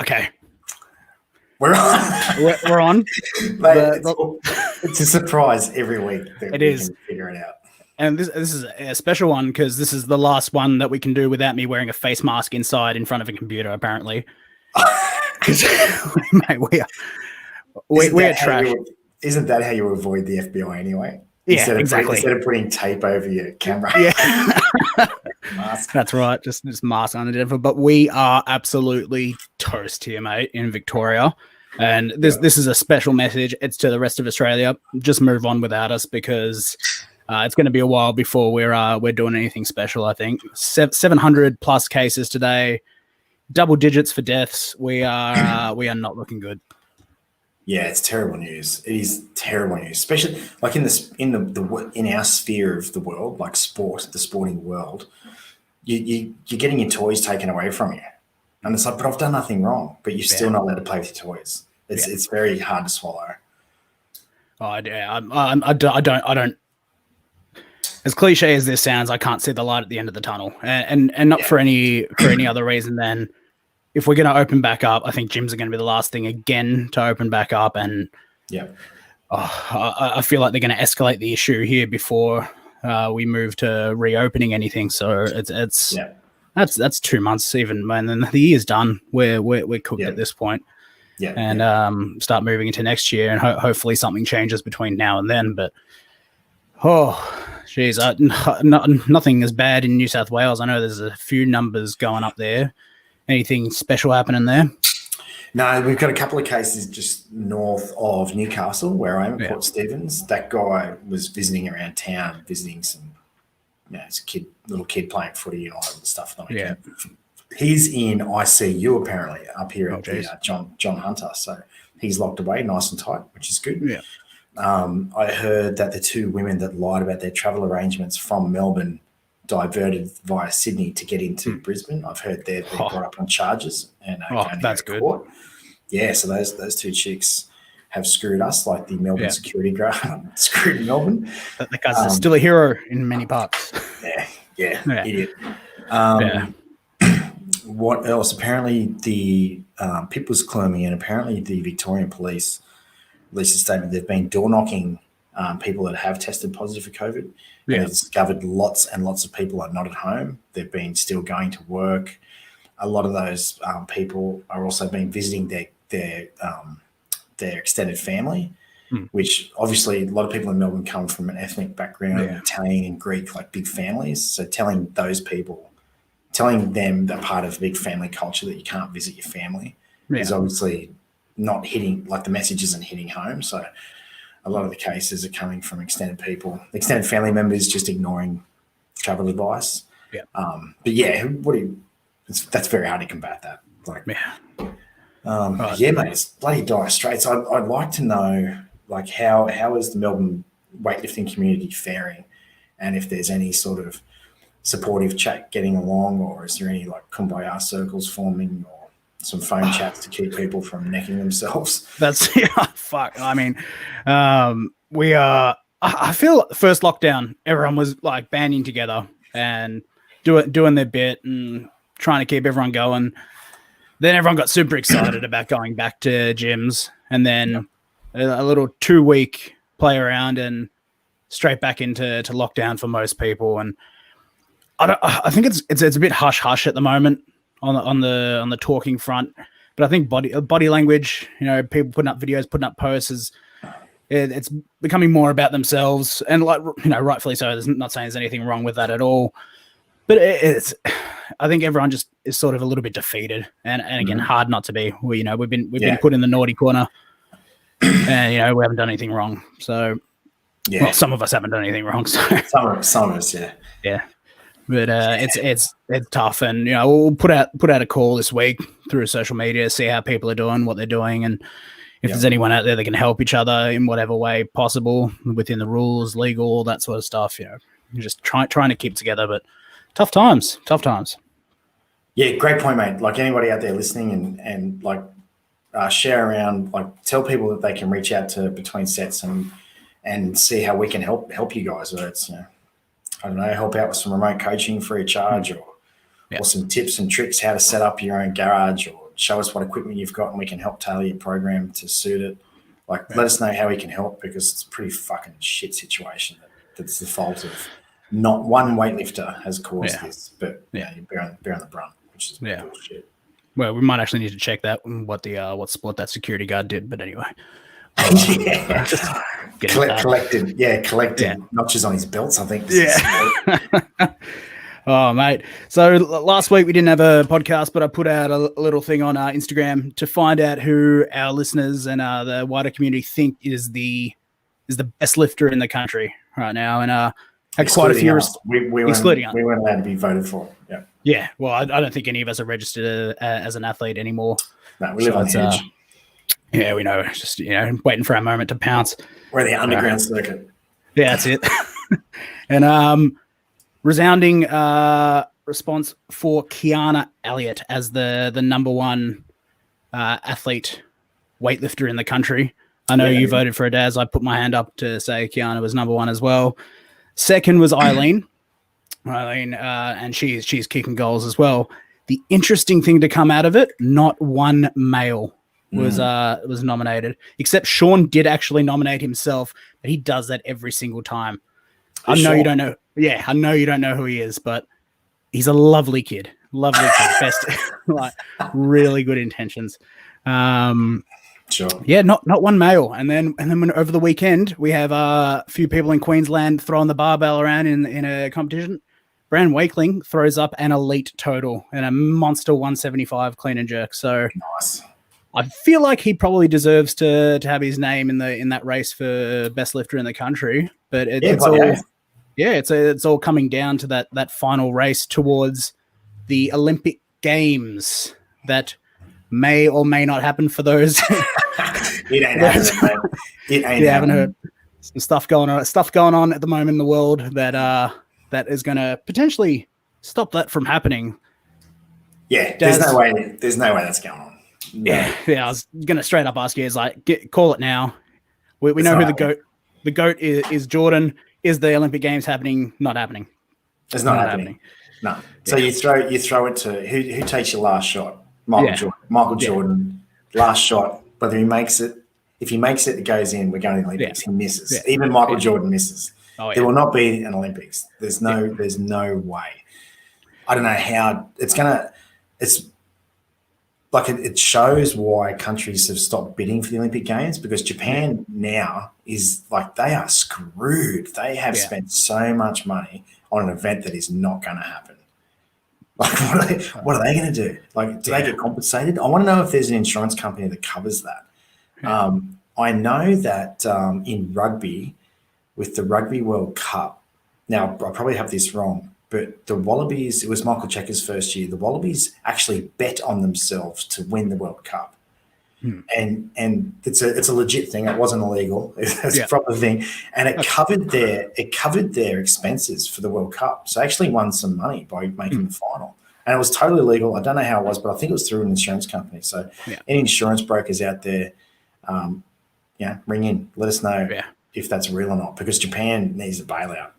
Okay. We're on. We're on. Mate, it's a surprise every week that we can figure it out. And this is a special one because this is the last one that we can do without me wearing a face mask inside in front of a computer, apparently. Because, mate, we are trash. Isn't that how you avoid the FBI anyway? Yeah, exactly. Instead of putting tape over your camera. Yeah. Mask. That's right. Just mask under. But we are absolutely toast here, mate, in Victoria. And this is a special message. It's to the rest of Australia. Just move on without us because it's going to be a while before we're doing anything special, I think. 700 plus cases today, double digits for deaths. We are not looking good. Yeah, it's terrible news. It is terrible news, especially like in our sphere of the world, like sport, the sporting world. You're getting your toys taken away from you, and it's like, but I've done nothing wrong. But you're still not allowed to play with your toys. It's very hard to swallow. Oh yeah, I don't. As cliche as this sounds, I can't see the light at the end of the tunnel, and not for any other reason than if we're going to open back up. I think gyms are going to be the last thing again to open back up, and I feel like they're going to escalate the issue here before we move to reopening anything. So that's 2 months even, man. Then the year's done. We're cooked at this point. Yeah, and start moving into next year, and hopefully something changes between now and then. But geez, nothing is bad in New South Wales. I know there's a few numbers going up there. Anything special happening there? No, we've got a couple of cases just north of Newcastle, where I am at Port Stephens. That guy was visiting around town, visiting some, it's a little kid playing footy and all that stuff. Yeah. He's in ICU apparently up here at the John Hunter. So he's locked away nice and tight, which is good. Yeah. I heard that the two women that lied about their travel arrangements from Melbourne diverted via Sydney to get into Brisbane. I've heard they've been brought up on charges and that's good. Court. Yeah, so those two chicks have screwed us like the Melbourne security guard screwed Melbourne. The guy's still a hero in many parts. Yeah. Idiot. What else? Apparently the PIP was claiming, and apparently the Victorian police released a statement. They've been door knocking people that have tested positive for COVID. Yeah. They've discovered lots and lots of people are not at home. They've been still going to work. A lot of those people are also been visiting their extended family, which obviously a lot of people in Melbourne come from an ethnic background, Italian and Greek, like big families. So telling them that part of big family culture that you can't visit your family is obviously not hitting, like the message isn't hitting home. So a lot of the cases are coming from extended family members just ignoring travel advice. Yeah. But that's very hard to combat that. Like, mate, it's bloody dire straits. I'd like to know, like, how is the Melbourne weightlifting community faring, and if there's any sort of supportive chat getting along, or is there any like kumbaya circles forming, or some phone chats to keep people from necking themselves? That's fuck. I mean, we are. I feel first lockdown, everyone was like banding together and doing their bit and trying to keep everyone going. Then everyone got super excited about going back to gyms, and then a little 2-week play around and straight back into lockdown for most people. And I think it's a bit hush hush at the moment on the talking front, but I think body language, people putting up videos, putting up posts, it's becoming more about themselves, and like rightfully so. There's not saying there's anything wrong with that at all, but I think everyone just is sort of a little bit defeated, and again hard not to be. We've been put in the naughty corner, and we haven't done anything wrong. So well, some of us haven't done anything wrong. So some of us, yeah. But it's tough, and we'll put out a call this week through social media, see how people are doing, what they're doing, and if there's anyone out there that can help each other in whatever way possible within the rules, legal, all that sort of stuff. You're just trying to keep together, but tough times. Yeah, great point, mate. Like anybody out there listening, and like share around, like tell people that they can reach out to between sets and see how we can help you guys. Whether it's I don't know, help out with some remote coaching free of charge, or some tips and tricks how to set up your own garage, or show us what equipment you've got and we can help tailor your program to suit it. Like, let us know how we can help, because it's a pretty fucking shit situation that's the fault of not one weightlifter has caused this, but you bear on the brunt, which is bullshit. Well, we might actually need to check that what sport that security guard did, but anyway. Collected notches on his belts, I think. Oh, mate. So last week we didn't have a podcast, but I put out a little thing on our Instagram to find out who our listeners and the wider community think is the best lifter in the country right now. And had quite a few. We weren't allowed to be voted for. Yeah. Yeah. Well, I don't think any of us are registered as an athlete anymore. No, we live on the edge. Yeah, we know. Just, waiting for our moment to pounce. We're the underground circuit. Yeah, that's it. And resounding response for Kiana Elliott as the number one athlete weightlifter in the country. I know you voted for it, Daz. I put my hand up to say Kiana was number one as well. Second was Eileen. And she's kicking goals as well. The interesting thing to come out of it, not one male was nominated, except Sean did actually nominate himself, but he does that every single time. I know you don't know. Yeah, I know you don't know who he is, but he's a lovely kid. Best, really good intentions. Sure. Yeah, not one male. And then when over the weekend we have a few people in Queensland throwing the barbell around in a competition. Brandon Wakeling throws up an elite total and a monster 175 clean and jerk. So nice. I feel like he probably deserves to have his name in that race for best lifter in the country. But it's all coming down to that final race towards the Olympic Games that may or may not happen for those. It ain't happening, man. It ain't haven't heard some stuff going on at the moment in the world that is going to potentially stop that from happening. Yeah, there's no way that's going on. No. Yeah. I was going to straight up ask you, call it now. We know who the goat is. Jordan. Is the Olympic Games happening? Not happening. It's not happening. No. So you throw it to who takes your last shot? Michael Jordan, last shot. Whether he makes it, if he makes it, it goes in. We're going to the Olympics. He misses. Even Michael Jordan misses. There will not be an Olympics. There's no way. I don't know how it's gonna. It's like it shows why countries have stopped bidding for the Olympic Games, because Japan now is like, they are screwed. They have spent so much money on an event that is not going to happen. Like, what are they going to do? Like, do they get compensated? I want to know if there's an insurance company that covers that. Yeah. I know that in rugby, with the Rugby World Cup, now I probably have this wrong, but the Wallabies, it was Michael Checker's first year, the Wallabies actually bet on themselves to win the World Cup. And it's a legit thing. It wasn't illegal. It's a proper thing. And it covered their expenses for the World Cup. So I actually won some money by making the final. And it was totally legal. I don't know how it was, but I think it was through an insurance company. So any insurance brokers out there, ring in. Let us know if that's real or not, because Japan needs a bailout.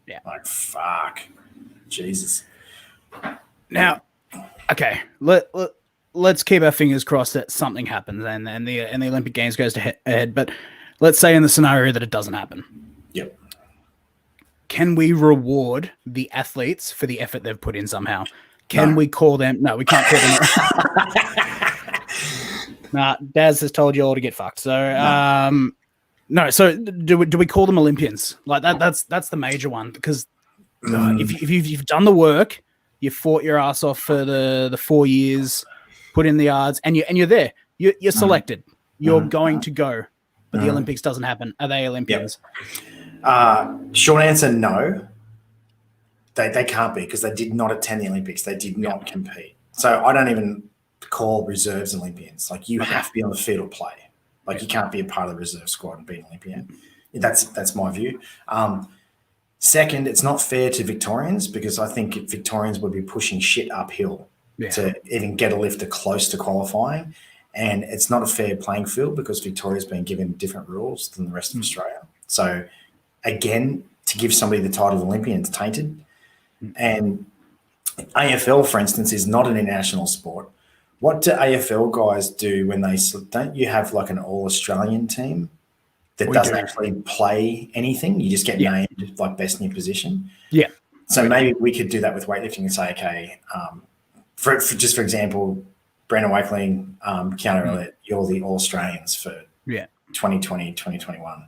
Yeah. Like, fuck. Jesus. Now, okay, let's keep our fingers crossed that something happens and the Olympic Games goes ahead. But let's say in the scenario that it doesn't happen. Yep. Can we reward the athletes for the effort they've put in somehow? Can we call them? No, we can't call them. Nah, Daz has told you all to get fucked. So, no. So do we call them Olympians? Like that's the major one, because if you've done the work, you fought your ass off for the 4 years, put in the yards, and you're there. You're selected. You're going to go, but the Olympics doesn't happen. Are they Olympians? Short answer, no. They can't be, because they did not attend the Olympics. They did not compete. So I don't even call reserves Olympians. Like, you have to be on the field or play. Like, you can't be a part of the reserve squad and be an Olympian. That's my view. Second, it's not fair to Victorians, because I think Victorians would be pushing shit uphill to even get a lifter close to qualifying. And it's not a fair playing field, because Victoria's been given different rules than the rest of Australia. So, again, to give somebody the title of Olympian is tainted. And AFL, for instance, is not an international sport. What do AFL guys do when they don't you have like an all Australian team that doesn't actually play anything? You just get named like best in your position. Yeah. So maybe we could do that with weightlifting and say, okay, for example, Brandon Wakeling, Keanu Elliott, you're the all Australians for 2020, 2021.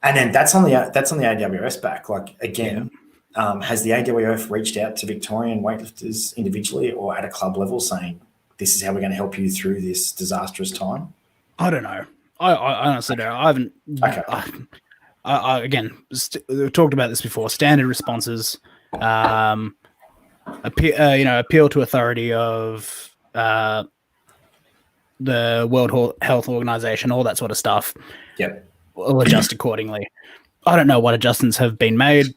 And then that's on the AWS back. Like again, has the AWF reached out to Victorian weightlifters individually or at a club level saying this is how we're going to help you through this disastrous time? I don't know. I honestly don't. I haven't. Okay. I again, we've talked about this before. Standard responses, appeal to authority of the World Health Organization, all that sort of stuff. Yep. Will adjust accordingly. I don't know what adjustments have been made.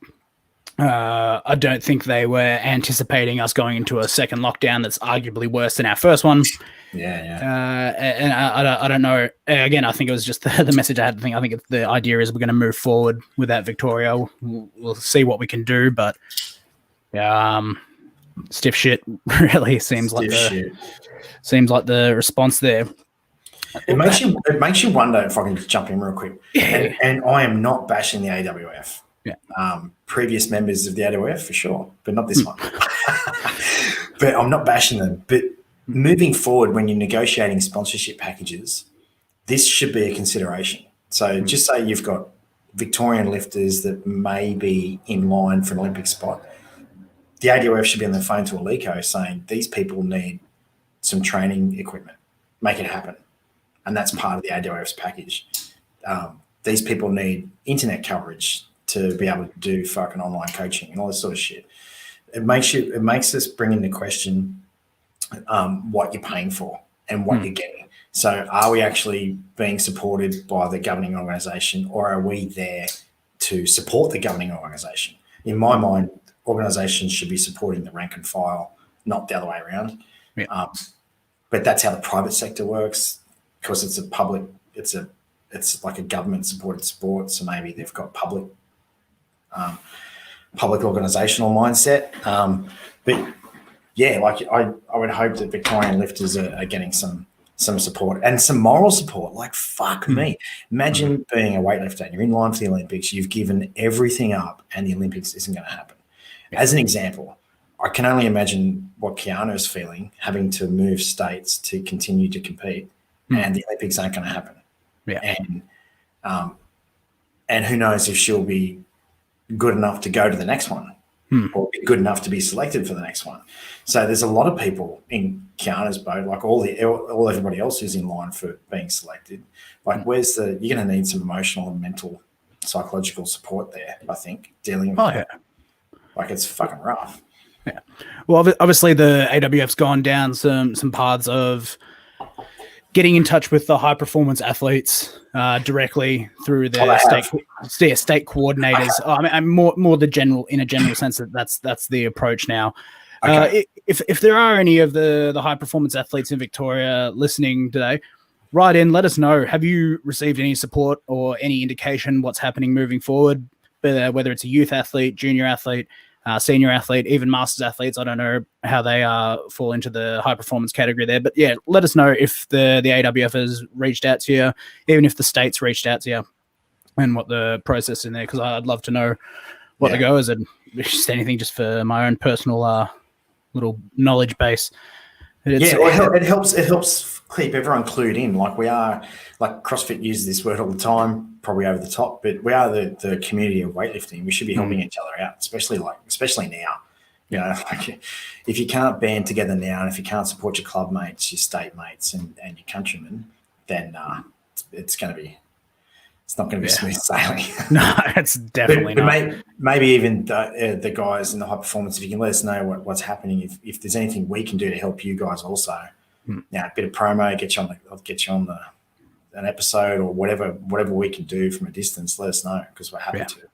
I don't think they were anticipating us going into a second lockdown that's arguably worse than our first one. And I don't know. Again, I think it was just the message I had to think. I think the idea is we're going to move forward without Victoria. We'll see what we can do, but stiff shit really seems like the response there. It makes you wonder, if I can just jump in real quick. And I am not bashing the AWF. Previous members of the AWF for sure, but not this one. But I'm not bashing them. But moving forward, when you're negotiating sponsorship packages, this should be a consideration. So just say you've got Victorian lifters that may be in line for an Olympic spot. The AWF should be on the phone to Alico saying these people need some training equipment. Make it happen. And that's part of the AWF's package. These people need internet coverage to be able to do fucking online coaching and all this sort of shit. It makes us bring into question what you're paying for and what you're getting. So are we actually being supported by the governing organisation, or are we there to support the governing organisation? In my mind, organisations should be supporting the rank and file, not the other way around. But that's how the private sector works, because it's like a government supported sport. So maybe they've got public organisational mindset. But yeah, like I would hope that Victorian lifters are getting some support and some moral support. Like, fuck me. Imagine being a weightlifter and you're in line for the Olympics, you've given everything up and the Olympics isn't going to happen. As an example, I can only imagine what Keanu is feeling, having to move states to continue to compete, and the Olympics aren't going to happen. And who knows if she'll be good enough to go to the next one or be good enough to be selected for the next one. So there's a lot of people in Keanu's boat, like everybody else who's in line for being selected. Like, you're going to need some emotional and mental, psychological support there, I think, dealing with it. Like, it's fucking rough. Yeah. Well, obviously the AWF's gone down some paths of getting in touch with the high performance athletes directly through the state coordinators. I mean, more the general, in a general sense, that's the approach now. Okay. If there are any of the high performance athletes in Victoria listening today, write in, let us know. Have you received any support or any indication what's happening moving forward? Whether it's a youth athlete, junior athlete, senior athlete, even masters athletes. I don't know how they fall into the high performance category there, but yeah, let us know if the AWF has reached out to you, even if the state's reached out to you, and what the process in there, because I'd love to know what the go is, and just anything just for my own personal little knowledge base. It helps keep everyone clued in. Like, we are, like, CrossFit uses this word all the time, probably over the top, but we are the community of weightlifting. We should be helping each other out, especially now. You know, like, if you can't band together now, and if you can't support your club mates, your state mates, and your countrymen, then it's not going to be smooth sailing. No, it's definitely not. Maybe even the guys in the high performance, if you can let us know what's happening, if there's anything we can do to help you guys also. A bit of promo, I'll get you on an episode or whatever we can do from a distance. Let us know, because we're happy to.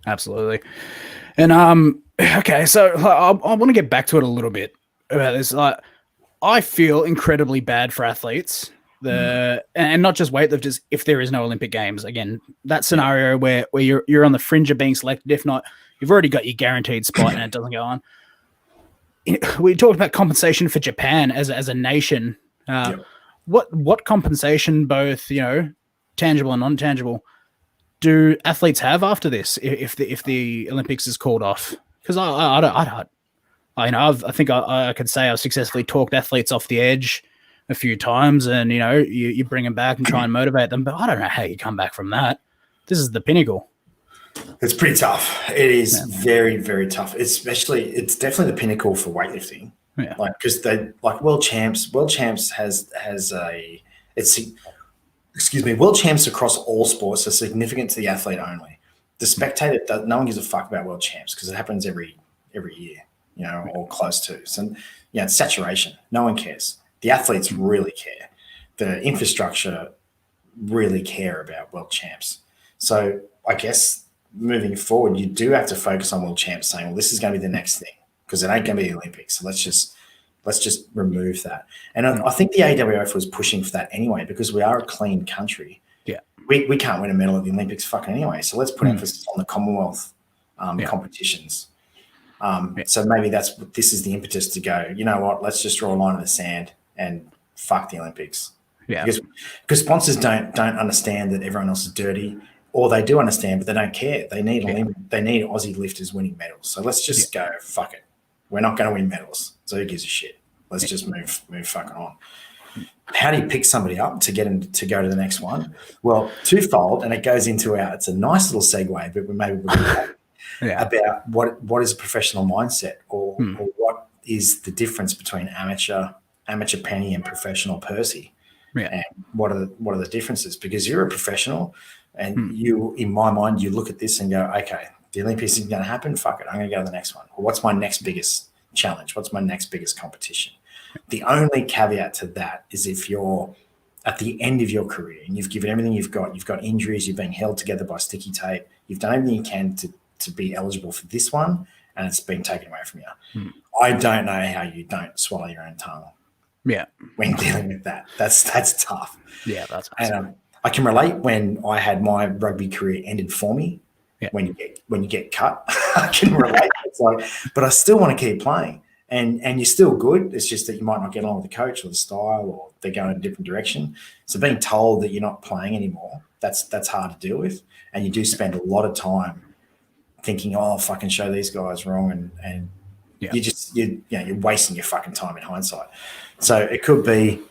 Absolutely. And okay, so I want to get back to it a little bit about this. Like, I feel incredibly bad for athletes, and not just weightlifters, if there is no Olympic Games. Again, that scenario where you're on the fringe of being selected. If not, you've already got your guaranteed spot and it doesn't go on. we talked about compensation for Japan as a nation. Yep. What compensation, both tangible and non-tangible, do athletes have after this if the Olympics is called off? Because I think I could say I've successfully talked athletes off the edge a few times, and you bring them back and try and motivate them, but I don't know how you come back from that. This is the pinnacle. It's pretty tough. It is very, very tough. It's definitely the pinnacle for weightlifting. Yeah. Because world champs world champs across all sports are significant to the athlete only. The spectator, no one gives a fuck about world champs because it happens every year, or close to. So, it's saturation. No one cares. The athletes really care. The infrastructure really care about world champs. So I guess moving forward, you do have to focus on world champs saying, well, this is going to be the next thing because it ain't going to be the Olympics. So let's just remove that. And I think the AWF was pushing for that anyway because we are a clean country. Yeah. We can't win a medal at the Olympics fucking anyway. So let's put emphasis on the Commonwealth competitions. So maybe this is the impetus to go, you know what, let's just draw a line in the sand and fuck the Olympics. Yeah. Because sponsors don't understand that everyone else is dirty, or they do understand, but they don't care. They need Aussie lifters winning medals. So let's just go, fuck it. We're not going to win medals. So who gives a shit? Let's just move fucking on. How do you pick somebody up to get them to go to the next one? Well, twofold, and it goes into it's a nice little segue, but maybe we'll talk about what is a professional mindset or what is the difference between amateur penny and professional Percy. Yeah. And what are the differences? Because you're a professional and you, in my mind, you look at this and go, okay, the Olympics isn't going to happen. Fuck it. I'm going to go to the next one. Or what's my next biggest challenge? What's my next biggest competition? The only caveat to that is if you're at the end of your career and you've given everything you've got injuries, you've been held together by sticky tape, you've done everything you can to be eligible for this one, and it's been taken away from you. I don't know how you don't swallow your own tongue. Yeah. When dealing with that, that's tough. Yeah, that's awesome. And I can relate when I had my rugby career ended for me. Yeah. When you get cut, I can relate. It's like, but I still want to keep playing, and you're still good. It's just that you might not get along with the coach or the style, or they're going in a different direction. So being told that you're not playing anymore, that's hard to deal with, and you do spend a lot of time thinking, oh, I'll fucking show these guys wrong, and you're wasting your fucking time in hindsight. So it could be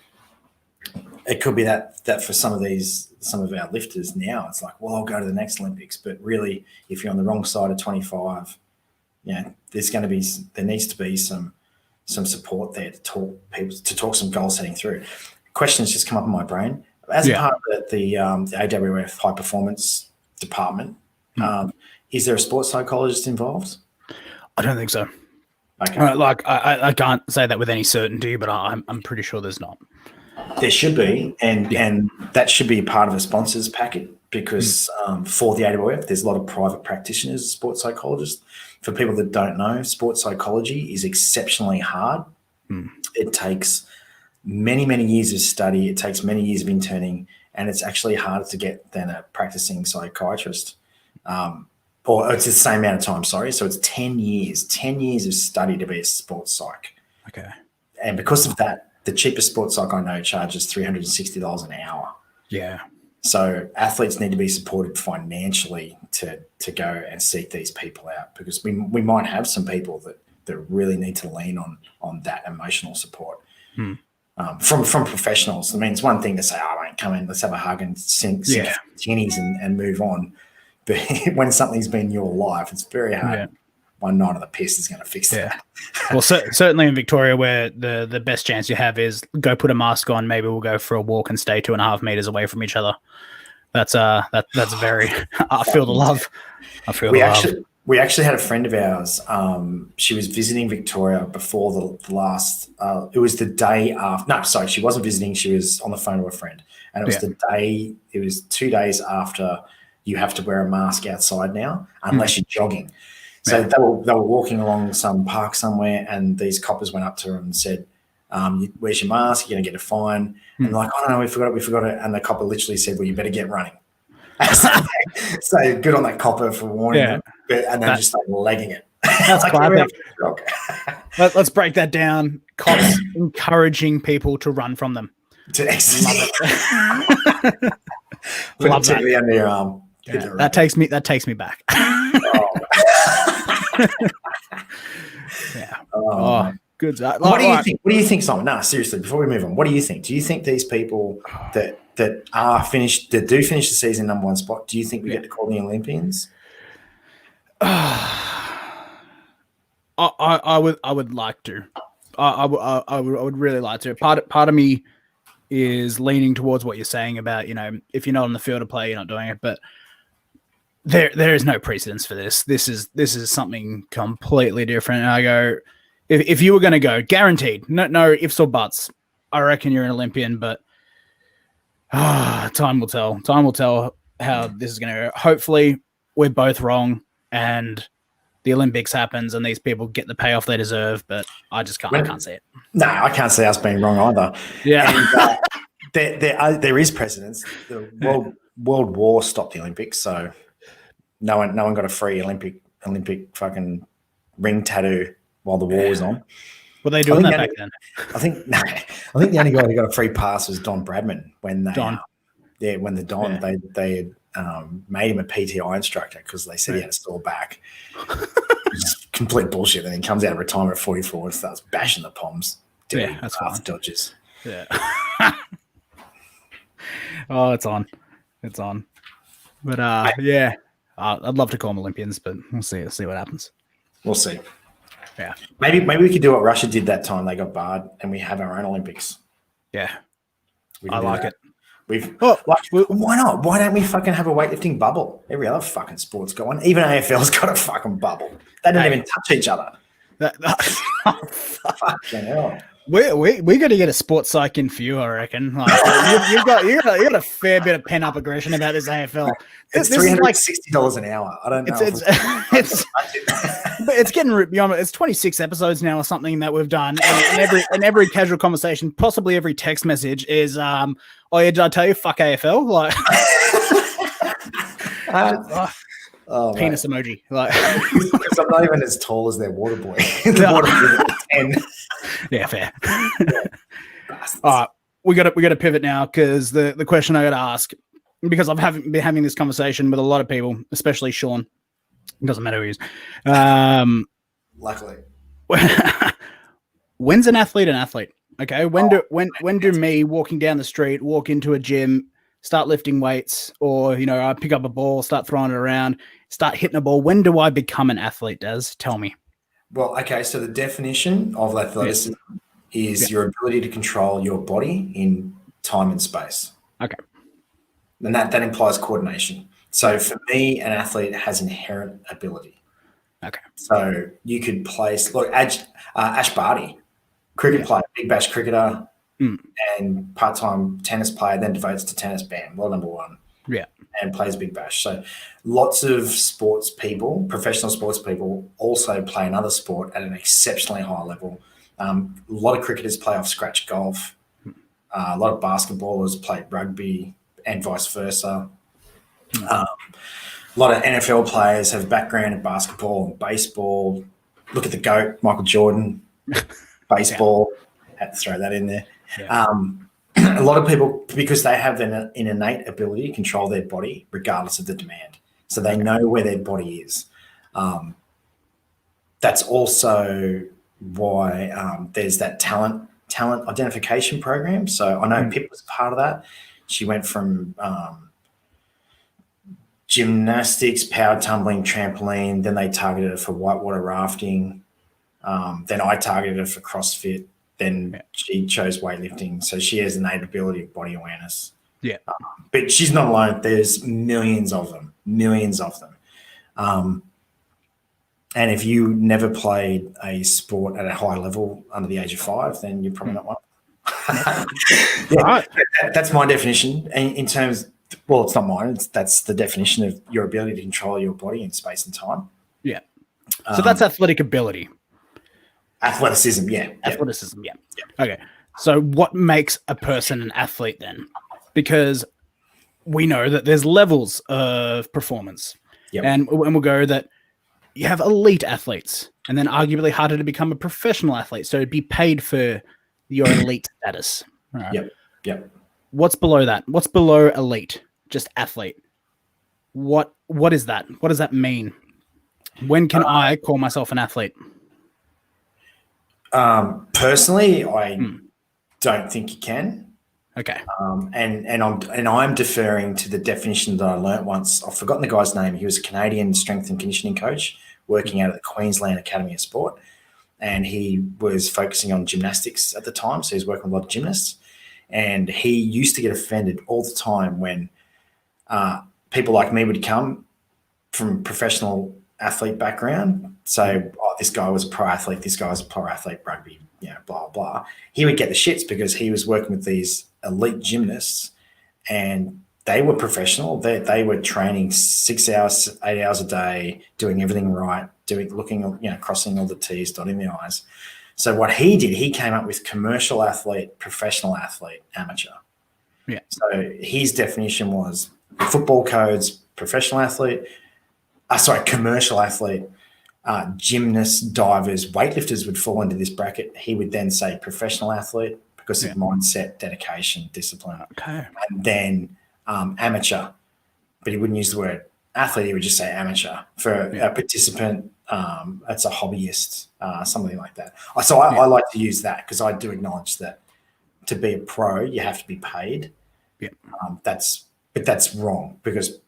that for some of our lifters now, it's like, well, I'll go to the next Olympics. But really, if you're on the wrong side of 25, there needs to be some support there to talk some goal setting through. Questions just come up in my brain. As a part of the AWF high performance department, is there a sports psychologist involved? I don't think so. Okay. I can't say that with any certainty, but I'm pretty sure there's not. There should be, and that should be a part of a sponsor's packet because for the AWF, there's a lot of private practitioners, sports psychologists. For people that don't know, sports psychology is exceptionally hard. It takes many, many years of study. It takes many years of interning, and it's actually harder to get than a practicing psychiatrist. Or it's the same amount of time, sorry. So it's 10 years of study to be a sports psych. Okay. And because of that, the cheapest sports psych I know charges $360 an hour. Yeah. So athletes need to be supported financially to go and seek these people out, because we might have some people that really need to lean on that emotional support from professionals. I mean, it's one thing to say, oh, I won't come in, let's have a hug and sink tinnies and move on. But when something's been your life, it's very hard. Yeah. One night on the piss is going to fix that. Well, certainly in Victoria, where the best chance you have is go put a mask on. Maybe we'll go for a walk and stay 2.5 meters away from each other. That's very. I feel the love. We actually had a friend of ours. She was visiting Victoria before the last. It was the day after. No, sorry, she wasn't visiting. She was on the phone with a friend, and it was the day. It was 2 days after. You have to wear a mask outside now unless you're jogging. So they were walking along some park somewhere, and these coppers went up to her and said, where's your mask? You're going to get a fine. And they're like, oh, no, we forgot it. And the copper literally said, well, you better get running. So good on that copper for warning them. And then just like legging it. That's Like, classic. okay. Let's break that down. Cops encouraging people to run from them. To Love exit. it. Put Love the TV under your arm. Yeah, that takes me back. Oh. Yeah. Oh, good. what do you think? What do you think, Simon? No, seriously. Before we move on, what do you think? Do you think these people that are finished, that do finish the season #1 spot, do you think we get to call the Olympians? I would like to. I would really like to. Part of me is leaning towards what you're saying about, if you're not on the field of play, you're not doing it. But there is no precedence for this. This is something completely different. And I go, if you were going to go, guaranteed, no ifs or buts, I reckon you're an Olympian. But time will tell. Time will tell how this is going to go. Hopefully, we're both wrong, and the Olympics happens, and these people get the payoff they deserve. But I just can't. I can't see it. No, I can't see us being wrong either. Yeah, and, there is precedence. The World War stopped the Olympics, so no one got a free Olympic fucking ring tattoo while the war was on. Were they doing that back then? I think the only guy who got a free pass was Don Bradman when they they made him a PTI instructor because they said he had a sore back. Complete bullshit. And then he comes out of retirement at 44 and starts bashing the palms. Yeah, that's fine. Dodgers. Yeah. Oh, it's on. It's on. But yeah, I'd love to call them Olympians, but we'll see what happens. We'll see. Yeah. Maybe we could do what Russia did that time. They got barred, and we have our own Olympics. Yeah. I like it. Why not? Why don't we fucking have a weightlifting bubble? Every other fucking sport's got one. Even AFL's got a fucking bubble. They don't even touch each other. Fucking hell. We got to get a sports psych in for you, I reckon. Like, you got a fair bit of pent up aggression about this AFL. It's $360 an hour. I don't know. It's getting beyond. It's 26 episodes now or something that we've done, and every casual conversation, possibly every text message is, "Oh yeah, did I tell you fuck AFL?" Like, penis emoji. Like, because I'm not even as tall as their water boy. The water boy is 10. Yeah, fair. All right, we got to pivot now because the question I got to ask, because I've been having this conversation with a lot of people, especially Sean. It doesn't matter who he is. Luckily, when's an athlete an athlete? Okay, when do me walking down the street, walk into a gym, start lifting weights, or I pick up a ball, start throwing it around, start hitting a ball? When do I become an athlete? Des, tell me. Well, okay, so the definition of athleticism is your ability to control your body in time and space. Okay. And that implies coordination. So for me, an athlete has inherent ability. Okay. So you could place, look, Ash Barty, cricket player, Big Bash cricketer, and part-time tennis player, then devotes to tennis, bam, world number one. Yeah. And plays Big Bash. So lots of sports people, professional sports people, also play another sport at an exceptionally high level. A lot of cricketers play off scratch golf. A lot of basketballers play rugby and vice versa. A lot of NFL players have background in basketball and baseball. Look at the GOAT, Michael Jordan, baseball. Had to throw that in there. Yeah. A lot of people, because they have an innate ability to control their body regardless of the demand. So they know where their body is. That's also why there's that talent identification program. So I know Pip was part of that. She went from gymnastics, power tumbling, trampoline. Then they targeted her for whitewater rafting. Then I targeted her for CrossFit. Then she chose weightlifting. So she has an innate ability of body awareness. Yeah. But she's not alone. There's millions of them. And if you never played a sport at a high level under the age of 5, then you're probably not one. Right. That's my definition. In terms, well, it's not mine. That's the definition of your ability to control your body in space and time. Yeah. So that's athletic ability. Athleticism, yeah. Athleticism, yeah. Okay. So what makes a person an athlete then? Because we know that there's levels of performance. Yep. And we'll go that you have elite athletes, and then arguably harder to become a professional athlete. So be paid for your elite status. Right. Yep. What's below that? What's below elite? Just athlete. What is that? What does that mean? When can I call myself an athlete? Personally, I don't think you can. Okay. And I'm deferring to the definition that I learnt once. I've forgotten the guy's name. He was a Canadian strength and conditioning coach working out at the Queensland Academy of Sport, and he was focusing on gymnastics at the time. So he was working with a lot of gymnasts, and he used to get offended all the time when people like me would come from professional athlete background. So, this guy was a pro athlete, this guy was a pro athlete, rugby, blah, blah. He would get the shits because he was working with these elite gymnasts and they were professional. They were training 6 hours, 8 hours a day, doing everything right, crossing all the T's, dotting the I's. So what he did, he came up with commercial athlete, professional athlete, amateur. Yeah. So his definition was football codes, professional athlete, commercial athlete, gymnasts, divers, weightlifters would fall into this bracket. He would then say professional athlete because of mindset, dedication, discipline. Okay. And then amateur, but he wouldn't use the word athlete. He would just say amateur. For a participant, it's a hobbyist, something like that. So I like to use that because I do acknowledge that to be a pro, you have to be paid. Yeah. But that's wrong because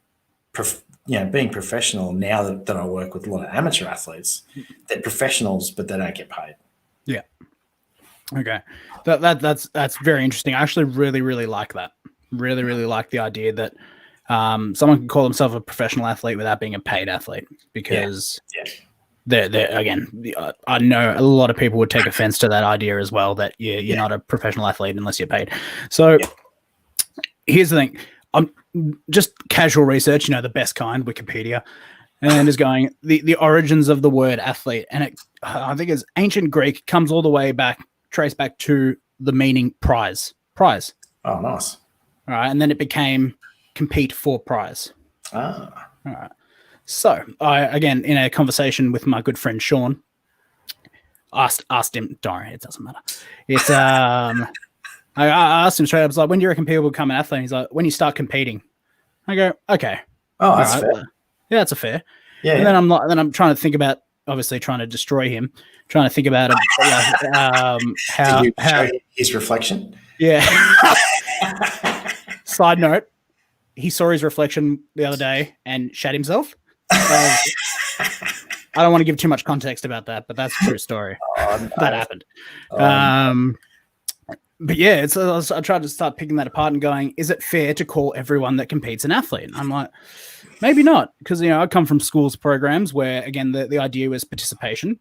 being professional, now that I work with a lot of amateur athletes, they're professionals, but they don't get paid. Yeah. Okay. That's very interesting. I actually really, really like that. Really, really like the idea that someone can call themselves a professional athlete without being a paid athlete, because they're again, I know a lot of people would take offense to that idea as well, that you're not a professional athlete unless you're paid. So here's the thing. I'm just casual research, the best kind, Wikipedia, and is going the origins of the word athlete. And I think it's ancient Greek, comes all the way back, traced back to the meaning prize. Oh, nice. All right. And then it became compete for prize. Ah. All right. So I, again, in a conversation with my good friend Sean, asked him, don't worry, it doesn't matter. It's I asked him straight up, I was like, when do you reckon people become an athlete? And he's like, when you start competing. I go, okay. Oh, that's fair. Yeah, that's a fair. Yeah. And then I'm trying to think about, obviously trying to destroy him, trying to think about how his reflection. Yeah. Side note, he saw his reflection the other day and shat himself. I don't want to give too much context about that, but that's a true story. That happened. But yeah, I tried to start picking that apart and going, is it fair to call everyone that competes an athlete? And I'm like, maybe not, because I come from schools programs where, again, the idea was participation.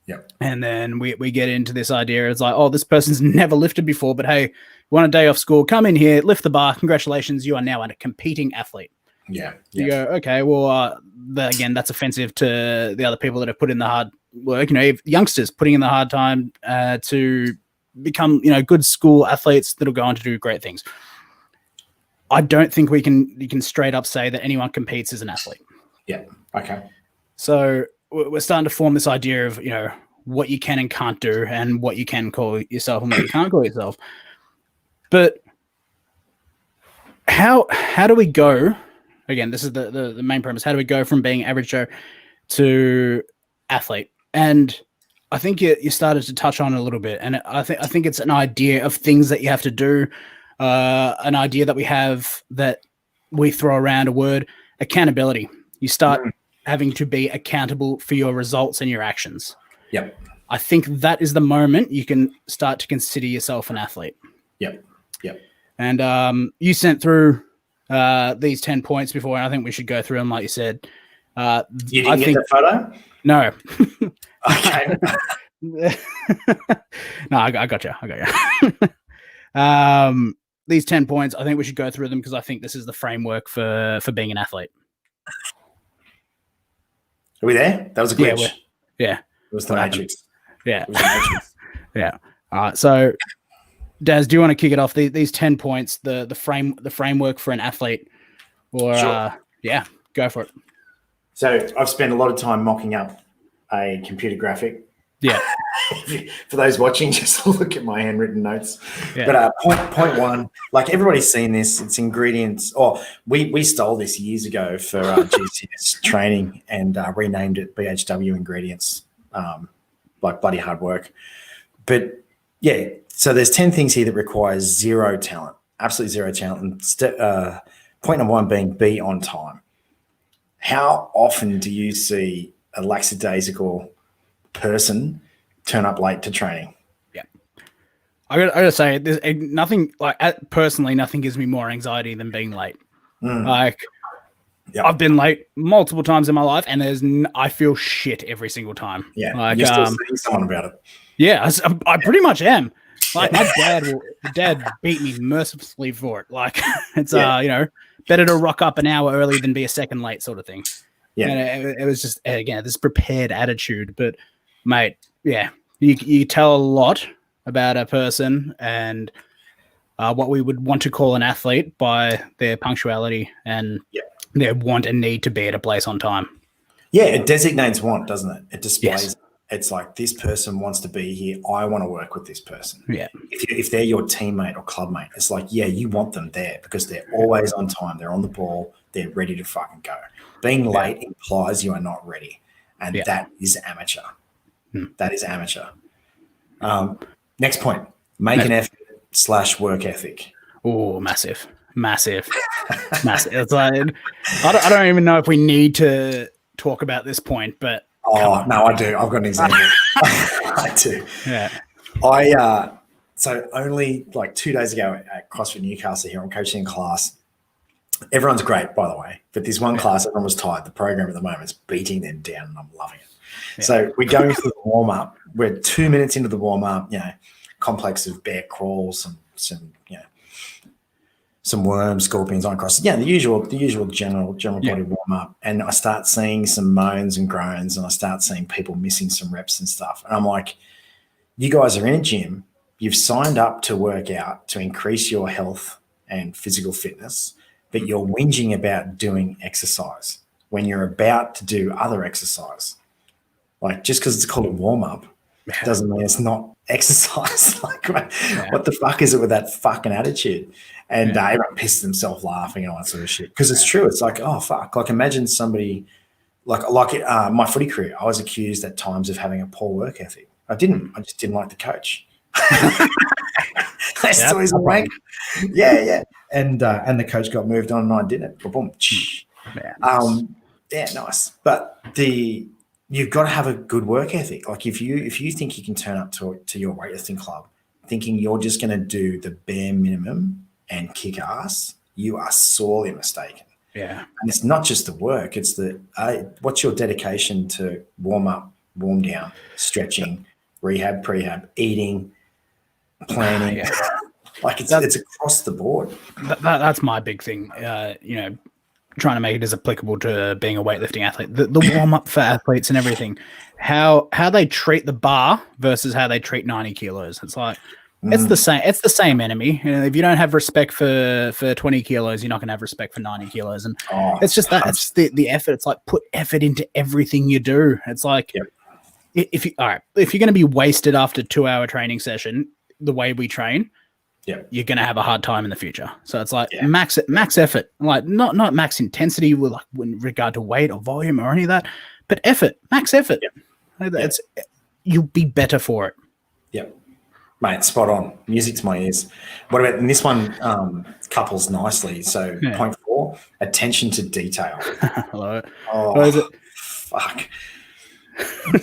Yep. And then we get into this idea. It's like, oh, this person's never lifted before, but hey, you want a day off school? Come in here, lift the bar. Congratulations, you are now a competing athlete. Yeah. You go, okay, well, again, that's offensive to the other people that have put in the hard work. Youngsters putting in the hard time to become, good school athletes that'll go on to do great things. I don't think you can straight up say that anyone competes as an athlete. Yeah. Okay. So we're starting to form this idea of, what you can and can't do and what you can call yourself and what you can't call yourself. But how do we go? Again, this is the main premise. How do we go from being average Joe to athlete? And I think you started to touch on it a little bit. And I think it's an idea of things that you have to do, an idea that we have that we throw around, a word, accountability. You start having to be accountable for your results and your actions. Yep. I think that is the moment you can start to consider yourself an athlete. Yep. And you sent through these 10 points before, and I think we should go through them, like you said. You didn't get the photo? No. Okay. No, I got you. These 10 points, I think we should go through them because I think this is the framework for being an athlete. Are we there? That was a glitch. Yeah. It was the Matrix. Yeah. It was the Matrix. Yeah. All right. So, Daz, do you want to kick it off? These 10 points, the framework for an athlete, or Sure. Yeah, go for it. So I've spent a lot of time mocking up a computer graphic. Yeah. For those watching, just look at my handwritten notes. Yeah. But point one, like everybody's seen this, it's ingredients. We stole this years ago for GCS training and renamed it BHW ingredients, like bloody hard work. But yeah, so there's 10 things here that require zero talent, absolutely zero talent. And point number one being be on time. How often do you see a lackadaisical person turn up late to training? Yeah, I gotta say, there's nothing like personally, nothing gives me more anxiety than being late. Like, I've been late multiple times in my life, and I feel shit every single time. Yeah, like you're still seeing someone about it. Yeah, I pretty much am. Like my dad beat me mercilessly for it. Like it's better to rock up an hour early than be a second late, sort of thing. Yeah, and it was just again this prepared attitude. But mate, yeah, you tell a lot about a person and what we would want to call an athlete by their punctuality and their want and need to be at a place on time. Yeah, it designates want, doesn't it? It displays. Yes. It's like this person wants to be here. I want to work with this person. Yeah. If they're your teammate or clubmate, it's like, yeah, you want them there because they're always on time. They're on the ball. They're ready to fucking go. Being late implies you are not ready. And that is amateur. That is amateur. Next point, make an effort / work ethic. Oh, massive. It's like, I don't even know if we need to talk about this point, but no, I do. I've got an example. I do. Yeah. So only like 2 days ago at CrossFit Newcastle here, I'm coaching a class. Everyone's great, by the way, but this one class, everyone was tired. The program at the moment is beating them down, and I'm loving it. Yeah. So we go into the warm up. We're 2 minutes into the warm up. Complex of bear crawls, some worms, scorpions, iron crosses. Yeah, the usual general body warm up. And I start seeing some moans and groans, and I start seeing people missing some reps and stuff. And I'm like, you guys are in a gym. You've signed up to work out to increase your health and physical fitness, but you're whinging about doing exercise when you're about to do other exercise. Like, just because it's called a warm up doesn't mean it's not exercise. Like, what the fuck is it with that fucking attitude? And everyone pisses themselves laughing and all that sort of shit. Because it's true. It's like, oh, fuck. Like, imagine somebody, like my footy career, I was accused at times of having a poor work ethic. I didn't. I just didn't like the coach. That's always a rank. Yeah. And the coach got moved on and I didn't. Boom. Nice. But you've got to have a good work ethic. Like if you think you can turn up to your weightlifting club thinking you're just going to do the bare minimum and kick ass, you are sorely mistaken. Yeah. And it's not just the work, it's what's your dedication to warm up, warm down, stretching, rehab, prehab, eating, planning. Like it's across the board. That's my big thing. Trying to make it as applicable to being a weightlifting athlete. The warm up for athletes and everything, how they treat the bar versus how they treat 90 kilos. It's like it's the same. It's the same enemy. If you don't have respect for 20 kilos, you're not going to have respect for 90 kilos. And it's just that. It's the effort. It's like put effort into everything you do. It's like if you're going to be wasted after a 2-hour training session, the way we train, you're going to have a hard time in the future. So it's like max effort, like not max intensity with like in regard to weight or volume or any of that, but effort, max effort. You'll be better for it. Yep. Mate, spot on. Music's my ears. What about, and this one couples nicely. So point 4, attention to detail. Hello. What is it? Fuck. What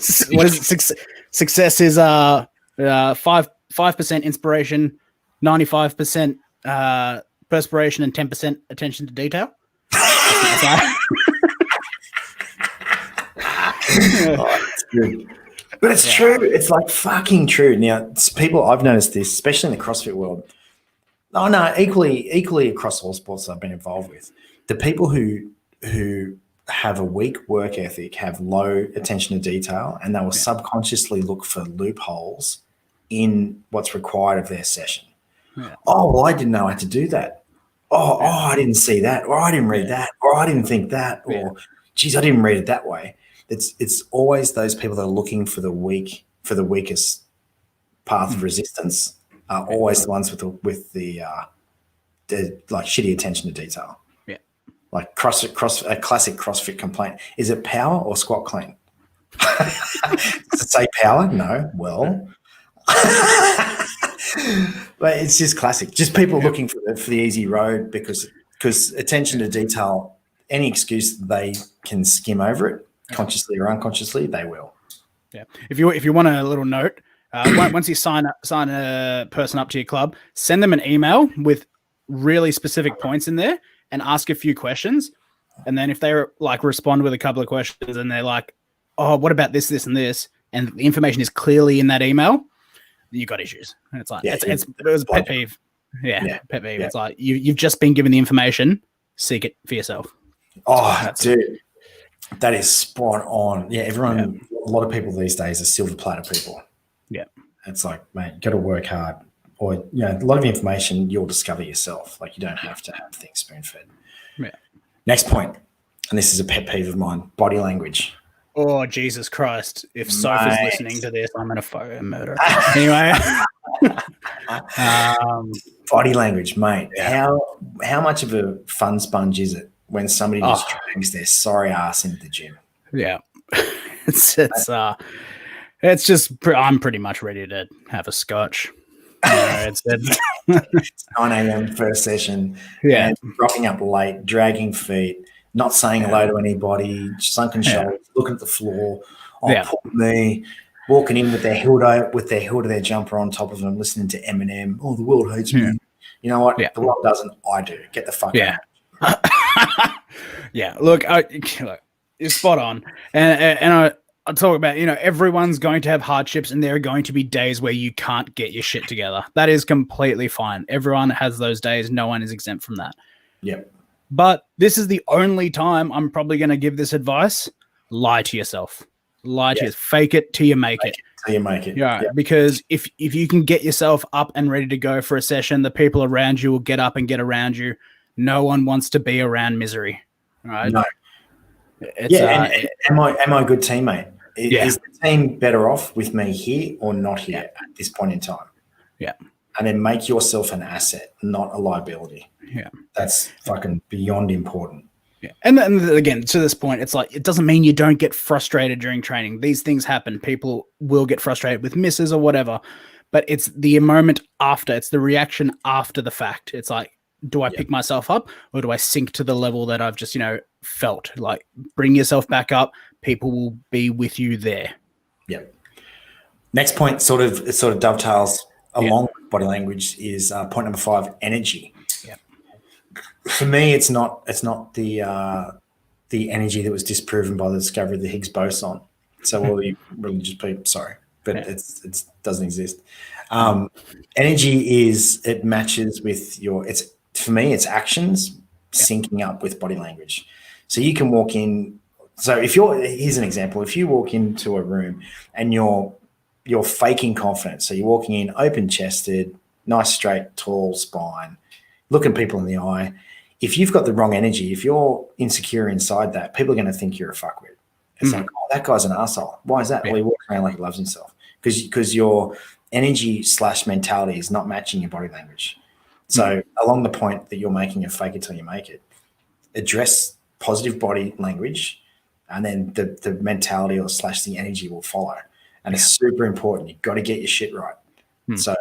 is it? Success is 5% inspiration, 95% perspiration, and 10% attention to detail. That's good. But it's true. It's like fucking true. Now, people, I've noticed this, especially in the CrossFit world. Oh no, equally across all sports I've been involved with. The people who have a weak work ethic have low attention to detail, and they will subconsciously look for loopholes in what's required of their session. Yeah. Oh, well, I didn't know I had to do that. Oh, I didn't see that, or I didn't read that, or I didn't think that, or geez, I didn't read it that way. It's always those people that are looking for the weakest path of resistance are always the ones with the like shitty attention to detail. Yeah. Like a classic CrossFit complaint. Is it power or squat clean? Does it say power? No. Well, but it's just classic. Just people looking for the easy road because attention to detail, any excuse they can skim over it, consciously or unconsciously, they will. Yeah. If you want a little note, once you sign a person up to your club, send them an email with really specific points in there and ask a few questions. And then if they like respond with a couple of questions and they're like, oh, what about this, this, and this, and the information is clearly in that email, you got issues. And it's like it was a pet peeve. Yeah, pet peeve. Yeah. It's like you've just been given the information, seek it for yourself. Oh, dude, that is spot on. Yeah, everyone, a lot of people these days are silver platter people. Yeah, it's like, mate, you got to work hard, or a lot of information you'll discover yourself. Like you don't have to have things spoon fed. Yeah. Next point, and this is a pet peeve of mine: body language. Oh, Jesus Christ. If Sophie's listening to this, I'm going to fucking murder her. Anyway. Body language, mate. Yeah. How much of a fun sponge is it when somebody just drags their sorry ass into the gym? Yeah. It's just, I'm pretty much ready to have a scotch. It's 9 a.m. first session. Yeah. And rocking up late, dragging feet, not saying hello to anybody, sunken shoulders, looking at the floor. Oh, poor me. Walking in with their hilt of their jumper on top of them, listening to Eminem. Oh, the world hates me. You know what? The world doesn't. I do. Get the fuck out. Yeah. Look, you're spot on. And I talk about, everyone's going to have hardships and there are going to be days where you can't get your shit together. That is completely fine. Everyone has those days. No one is exempt from that. Yep. But this is the only time I'm probably going to give this advice. Lie to yourself. Lie to yourself. Fake it till you make it. Till you make it. Yeah. Because if you can get yourself up and ready to go for a session, the people around you will get up and get around you. No one wants to be around misery. Right? No. Am I a good teammate? Is the team better off with me here or not here at this point in time? Yeah. And then make yourself an asset, not a liability. Yeah. That's fucking beyond important. Yeah. And then again, to this point, it's like, it doesn't mean you don't get frustrated during training. These things happen. People will get frustrated with misses or whatever, but it's the moment after, it's the reaction after the fact. It's like, do I pick myself up or do I sink to the level that I've just, felt? Like, bring yourself back up. People will be with you there. Yep. Next point sort of dovetails along with body language is point number 5, energy. For me, it's not the energy that was disproven by the discovery of the Higgs boson. So all the religious people, sorry, but it doesn't exist. Energy it matches with for me, it's actions syncing up with body language. So you can walk in. So here's an example. If you walk into a room and you're faking confidence, so you're walking in open chested, nice straight, tall spine, looking people in the eye. If you've got the wrong energy, if you're insecure inside that, people are going to think you're a fuckwit. It's like, oh, that guy's an asshole. Why is that? Well, he walks around like he loves himself. Because your energy / mentality is not matching your body language. So along the point that you're making of fake it till you make it, address positive body language, and then the mentality / the energy will follow. And it's super important. You've got to get your shit right. So,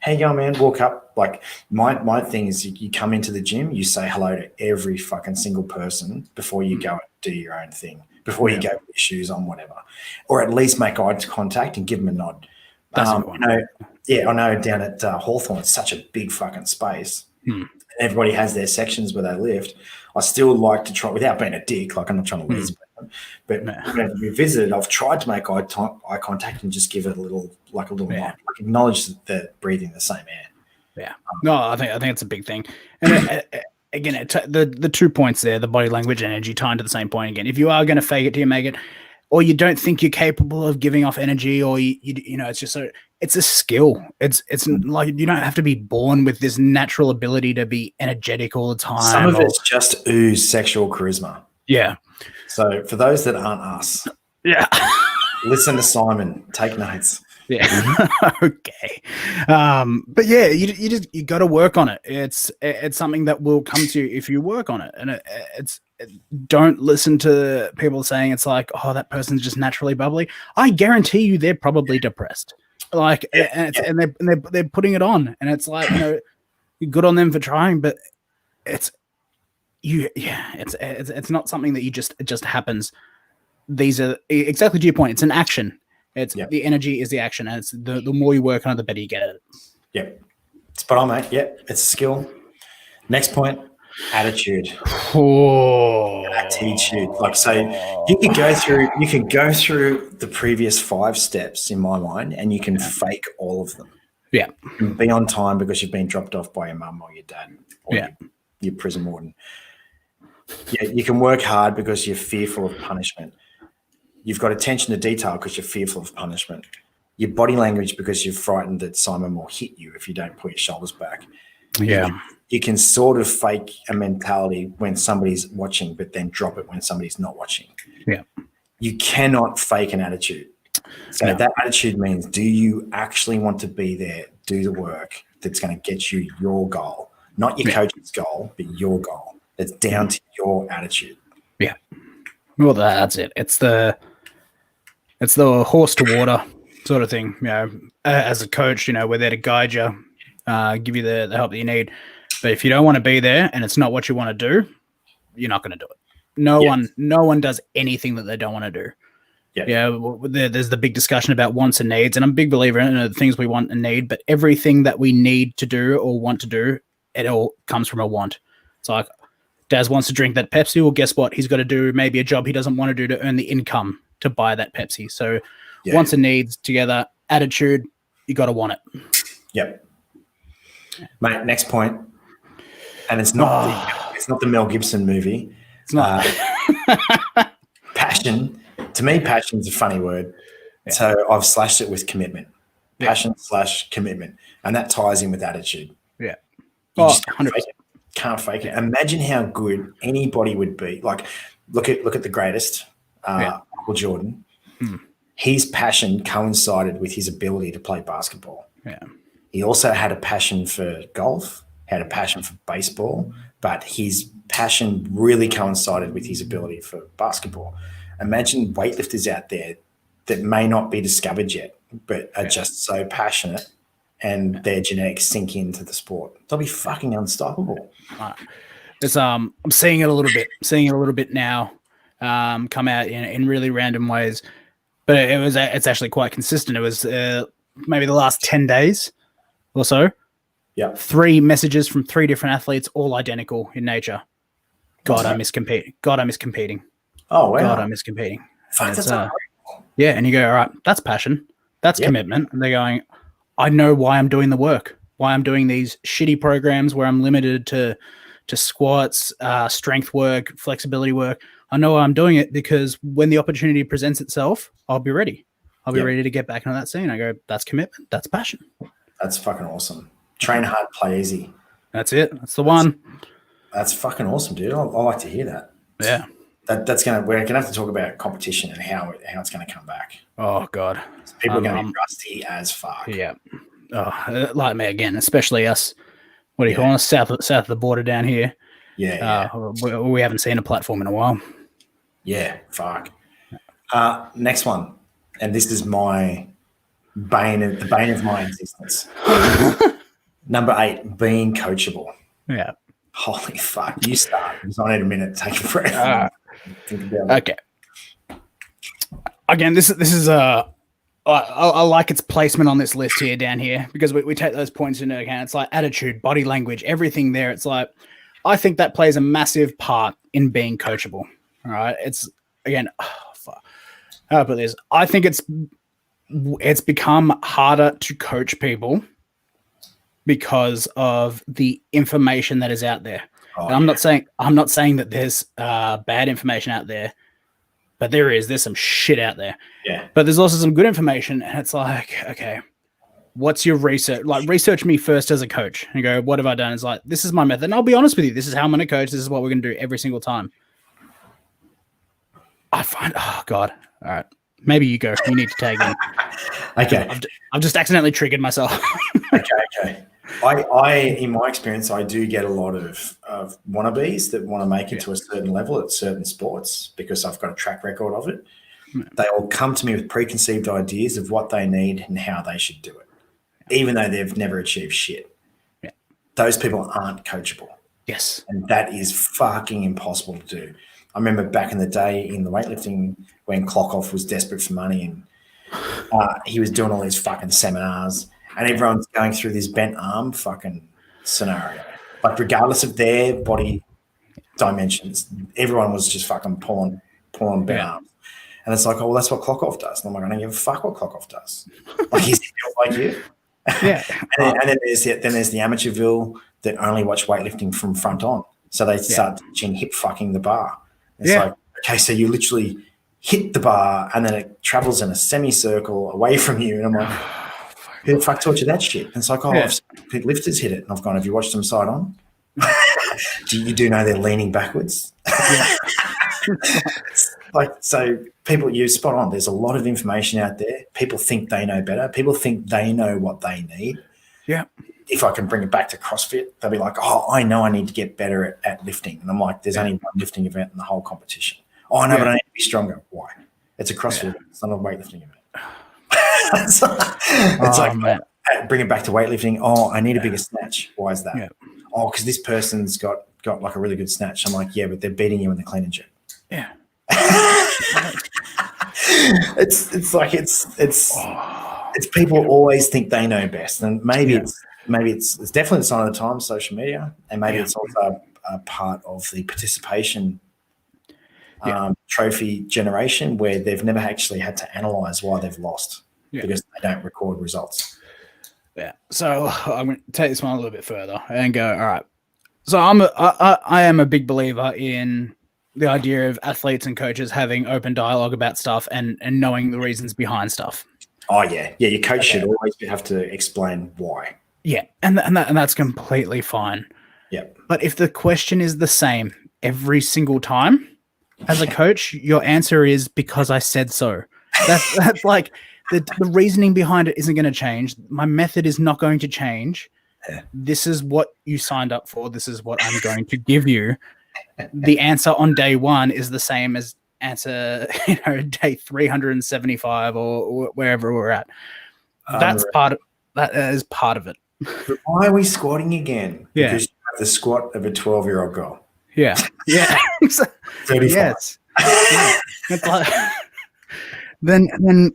how you going, man? Walk up. Like my thing is you come into the gym, you say hello to every fucking single person before you go and do your own thing, before you go with your shoes on, whatever. Or at least make eye contact and give them a nod. I know down at Hawthorne, it's such a big fucking space. Everybody has their sections where they lift. I still like to try, without being a dick, like I'm not trying to lose them, but when we visited, I've tried to make eye contact and just give it a little nod, like acknowledge that they're breathing the same air. Yeah. No, I think it's a big thing. And again, the 2 points there, the body language and energy, tie into the same point again. If you are going to fake it till you make it, or you don't think you're capable of giving off energy, or it's just it's a skill. It's like you don't have to be born with this natural ability to be energetic all the time. Some of it's just ooze sexual charisma. Yeah. So for those that aren't us, Yeah. listen to Simon. Take notes. Yeah. Okay. But yeah, you got to work on it. It's something that will come to you if you work on it. And don't listen to people saying it's like, oh, that person's just naturally bubbly. I guarantee you, they're probably depressed. Like, and they're putting it on, and it's like, good on them for trying, but it's not something that it just happens. These are exactly to your point. It's an action. It's the energy is the action, and it's the more you work on it, the better you get at it. Yep. Spot on, mate. Yep. It's a skill. Next point, attitude. Oh. Attitude. Like, so you can go through the previous 5 steps in my mind, and you can fake all of them. Yeah. You can be on time because you've been dropped off by your mum or your dad or your prison warden. Yeah, you can work hard because you're fearful of punishment. You've got attention to detail because you're fearful of punishment. Your body language because you're frightened that Simon will hit you if you don't put your shoulders back. Yeah. You can sort of fake a mentality when somebody's watching, but then drop it when somebody's not watching. Yeah. You cannot fake an attitude. So that attitude means, do you actually want to be there, do the work that's going to get you your goal, not your coach's goal, but your goal. It's down to your attitude. Yeah. Well, that's it. It's the horse to water sort of thing. As a coach, we're there to guide you, give you the help that you need. But if you don't want to be there and it's not what you want to do, you're not going to do it. No one does anything that they don't want to do. Yeah. There's the big discussion about wants and needs, and I'm a big believer in the things we want and need. But everything that we need to do or want to do, it all comes from a want. It's like, Daz wants to drink that Pepsi. Well, guess what? He's got to do maybe a job he doesn't want to do to earn the income to buy that Pepsi. So wants and needs together, attitude, you got to want it. Yep. Mate, next point. And it's not the Mel Gibson movie. It's not. Passion. To me, passion's a funny word. Yeah. So I've slashed it with commitment. Passion / commitment. And that ties in with attitude. Yeah. You just 100%. Can't fake it. Imagine how good anybody would be. Like, look at the greatest, Michael Jordan. His passion coincided with his ability to play basketball. Yeah. He also had a passion for golf, had a passion for baseball, but his passion really coincided with his ability for basketball. Imagine weightlifters out there that may not be discovered yet, but are just so passionate and their genetics sink into the sport. They'll be fucking unstoppable. It's I'm seeing it a little bit now, come out in really random ways, but it's actually quite consistent. It was maybe the last 10 days or so. Yeah. 3 messages from 3 different athletes, all identical in nature. God, I miss competing. Oh, wow. God, I miss competing. That's and you go, all right, that's passion. That's commitment. And they're going, I know why I'm doing the work, why I'm doing these shitty programs where I'm limited to squats, strength work, flexibility work. I know why I'm doing it because when the opportunity presents itself, I'll be ready. I'll be ready to get back into that scene. I go, that's commitment. That's passion. That's fucking awesome. Train hard, play easy. That's it. That's the one. That's fucking awesome, dude. I like to hear that. Yeah. We're gonna have to talk about competition and how it's gonna come back. Oh God, people are gonna be rusty as fuck. Yeah. Oh, like me again, especially us. What do you call us? South of the border down here. Yeah. We haven't seen a platform in a while. Yeah. Fuck. Next one, and this is the bane of my existence. Number 8, being coachable. Yeah. Holy fuck! You start because I need a minute to take a breath. Think about it. Okay. Again, this is I like its placement on this list here down here because we take those points into account. It's like attitude, body language, everything there. It's like I think that plays a massive part in being coachable. All right. It's again, fuck. How do I put this? I think it's become harder to coach people because of the information that is out there. And I'm not saying that there's bad information out there, but there's some shit out there. Yeah. But there's also some good information, and it's like, okay, what's your research? Like, research me first as a coach. And you go, what have I done? It's like, this is my method. And I'll be honest with you, this is how I'm going to coach. This is what we're going to do every single time. I find, oh God, all right, maybe you go. You need to tag in. Okay. I've just accidentally triggered myself. Okay. I, in my experience, I do get a lot of wannabes that want to make it to a certain level at certain sports because I've got a track record of it. They all come to me with preconceived ideas of what they need and how they should do it, even though they've never achieved shit. Yeah. Those people aren't coachable. Yes. And that is fucking impossible to do. I remember back in the day in the weightlifting when Klokov was desperate for money and he was doing all these fucking seminars and everyone's going through this bent arm fucking scenario. Like regardless of their body dimensions, everyone was just fucking pulling bent arms. And it's like, oh, well, that's what Klokov does. And I'm like, I don't give a fuck what Klokov does. Like he's built like you. Yeah. and then there's the amateurville that only watch weightlifting from front on. So they start teaching hip fucking the bar. It's like, okay, so you literally hit the bar and then it travels in a semicircle away from you. And I'm like, who the fuck taught you that shit? And it's like, I've seen lifters hit it. And I've gone, have you watched them side on? You do know they're leaning backwards? Yeah. Like, so people, you're spot on. There's a lot of information out there. People think they know better. People think they know what they need. Yeah. If I can bring it back to CrossFit, they'll be like, oh, I know I need to get better at lifting. And I'm like, there's only one lifting event in the whole competition. Oh, I know, but I need to be stronger. Why? It's a CrossFit event. It's not a weightlifting event. it's like, man. Bring it back to weightlifting. Oh, I need a bigger snatch. Why is that? Yeah. Oh, because this person's got like a really good snatch. I'm like, yeah, but they're beating you in the clean and jerk. Yeah. It's people always think they know best, and maybe it's definitely a sign of the times, social media, and maybe it's also a part of the participation trophy generation where they've never actually had to analyze why they've lost because they don't record results. Yeah. So I'm going to take this one a little bit further and go, all right. So I am a big believer in the idea of athletes and coaches having open dialogue about stuff and knowing the reasons behind stuff. Oh yeah. Yeah. Your coach should always have to explain why. Yeah. And that's completely fine. Yeah. But if the question is the same every single time as a coach, your answer is because I said so. That's like the reasoning behind it isn't going to change. My method is not going to change. Yeah. This is what you signed up for. This is what I'm going to give you. The answer on day one is the same as answer, day 375 or wherever we're at. That's part of it. But why are we squatting again? Yeah. Because you have the squat of a 12-year-old girl. Yeah. Yeah. 35. Yes. It's like, then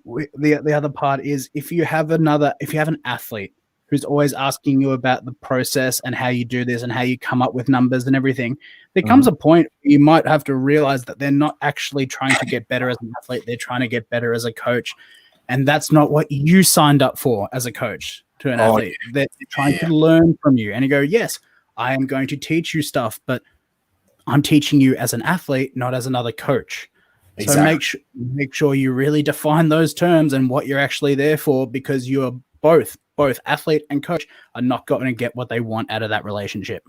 the other part is if you have an athlete who's always asking you about the process and how you do this and how you come up with numbers and everything, there comes a point where you might have to realize that they're not actually trying to get better as an athlete. They're trying to get better as a coach. And that's not what you signed up for as a coach to an athlete. Yeah. They're trying to learn from you. And you go, yes, I am going to teach you stuff, but I'm teaching you as an athlete, not as another coach. Exactly. So make sure you really define those terms and what you're actually there for, because you are both athlete and coach are not going to get what they want out of that relationship.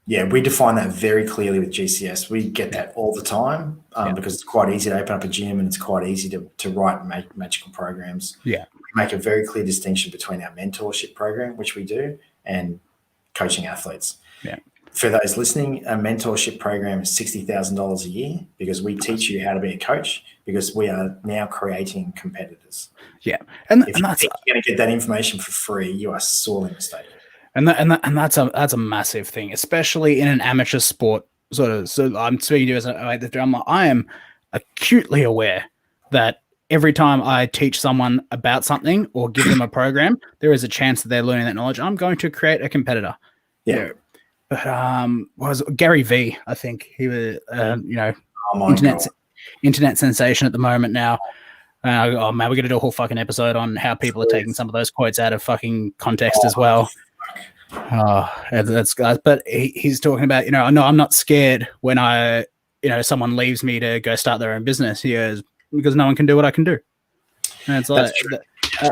Yeah, we define that very clearly with GCS. We get that all the time because it's quite easy to open up a gym and it's quite easy to write and make magical programs. Yeah. We make a very clear distinction between our mentorship program, which we do, and coaching athletes. Yeah. For those listening, a mentorship program is $60,000 a year because we teach you how to be a coach because we are now creating competitors. Yeah. If you think you're going to get that information for free, you are sorely mistaken. And that's a massive thing, especially in an amateur sport sort of. So I'm speaking to you as I am acutely aware that every time I teach someone about something or give them a program, there is a chance that they're learning that knowledge. I'm going to create a competitor. Yeah. But was Gary V? I think he was, internet sensation at the moment now. Oh man, we're gonna do a whole fucking episode on how people are taking some of those quotes out of fucking context as well. That's guys. But he's talking about, no, I'm not scared when someone leaves me to go start their own business. He goes, because no one can do what I can do. And it's like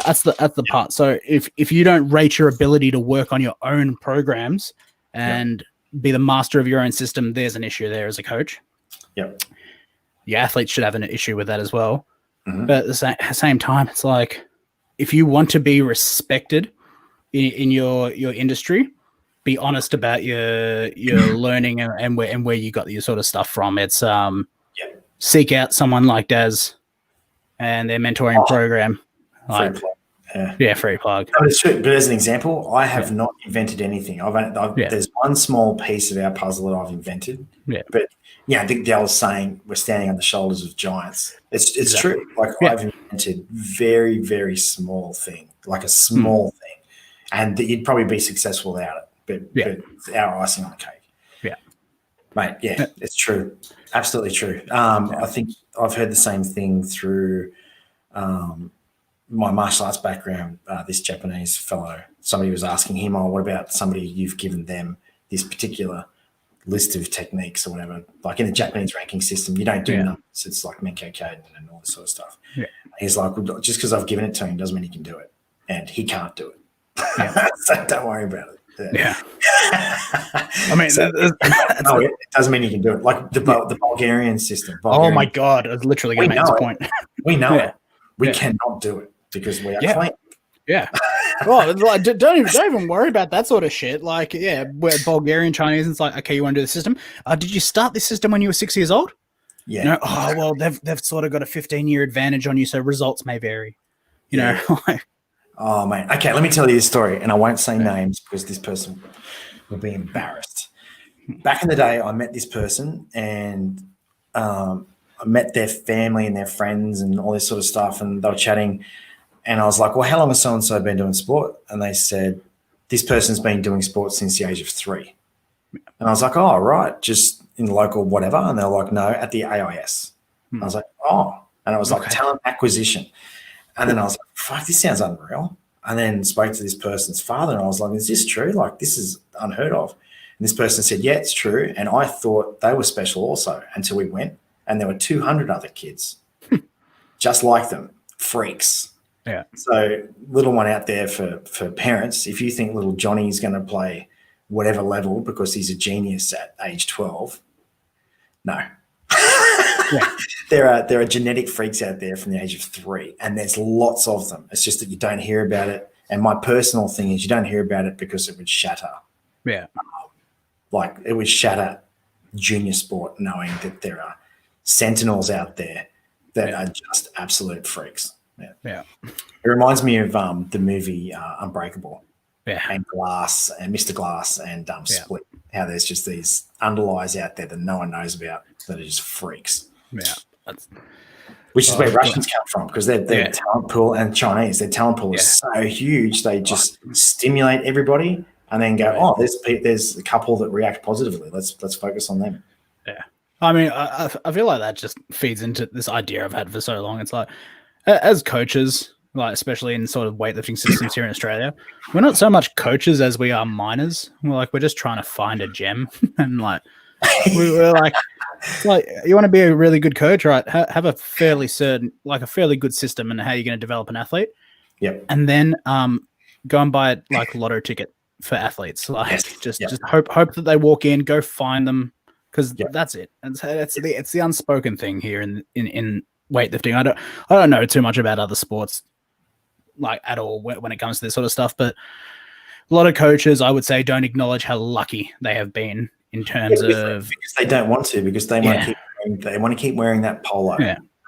that's the part. So if you don't rate your ability to work on your own programs and be the master of your own system, there's an issue there as a coach. Yep. the athletes should have an issue with that as well. Mhm. But at the same time, it's like, if you want to be respected in your industry, be honest about your learning and where you got your sort of stuff from. It's seek out someone like Daz and their mentoring program. Free Like, plug. yeah, free plug. No, it's true. But as an example, I have not invented anything. Yeah. There's one small piece of our puzzle that I've invented. Yeah. But I think Dell was saying we're standing on the shoulders of giants. It's Exactly. true. Like I've invented very, very small thing, like a small thing, and that you'd probably be successful without it. But it's our icing on the cake. Yeah. Mate, it's true. Absolutely true. I think I've heard the same thing through my martial arts background. This Japanese fellow, somebody was asking him, what about somebody you've given them this particular list of techniques or whatever? Like in the Japanese ranking system, you don't do numbers. It's like Menko Kaden and all this sort of stuff. Yeah. He's like, well, just because I've given it to him doesn't mean he can do it. And he can't do it. Yeah. So don't worry about it. Yeah. I mean, it doesn't mean you can do it. Like the Bulgarian system. Oh my God. I was literally going to make this point. We know it. We cannot do it because we are clean. Yeah. Well, like, don't even worry about that sort of shit. Like, we're Bulgarian, Chinese, and it's like, okay, you want to do the system? Did you start this system when you were 6 years old? Yeah. You know, well, they've sort of got a 15-year advantage on you, so results may vary. You know, like. Oh, mate. Okay, let me tell you this story, and I won't say names because this person will be embarrassed. Back in the day, I met this person, and I met their family and their friends and all this sort of stuff, and they were chatting, and I was like, well, how long has so-and-so been doing sport? And they said, this person's been doing sport since the age of 3. And I was like, oh, right, just in the local whatever. And they were like, no, at the AIS. I was like, oh. And it was like talent acquisition. And then I was like, fuck, this sounds unreal. And then spoke to this person's father, and I was like, is this true? Like, this is unheard of. And this person said, yeah, it's true. And I thought they were special also until we went, and there were 200 other kids just like them, freaks. Yeah. So little one out there for parents, if you think little Johnny's going to play whatever level because he's a genius at age 12, no. There are genetic freaks out there from the age of 3, and there's lots of them. It's just that you don't hear about it. And my personal thing is you don't hear about it because it would shatter. Yeah. Like it would shatter junior sport knowing that there are sentinels out there that are just absolute freaks. Yeah. It reminds me of the movie Unbreakable. Yeah. And Glass and Mr. Glass and Split. How there's just these underlies out there that no one knows about that are just freaks. Yeah. Which is where Russians come from, because their talent pool, and Chinese, their talent pool is so huge. They just stimulate everybody and then go, there's a couple that react positively. Let's focus on them. Yeah. I mean, I feel like that just feeds into this idea I've had for so long. It's like, as coaches, like especially in sort of weightlifting systems here in Australia, we're not so much coaches as we are miners. We're just trying to find a gem, and like we're like you want to be a really good coach, right? Have a fairly good system and how you're going to develop an athlete. Yep. And then go and buy like a lotto ticket for athletes. Like just hope that they walk in, go find them, because that's it. It's the unspoken thing here in weightlifting. I don't know too much about other sports like at all when it comes to this sort of stuff, but a lot of coaches, I would say, don't acknowledge how lucky they have been in terms of, because they don't want to, because they want to keep wearing that polo.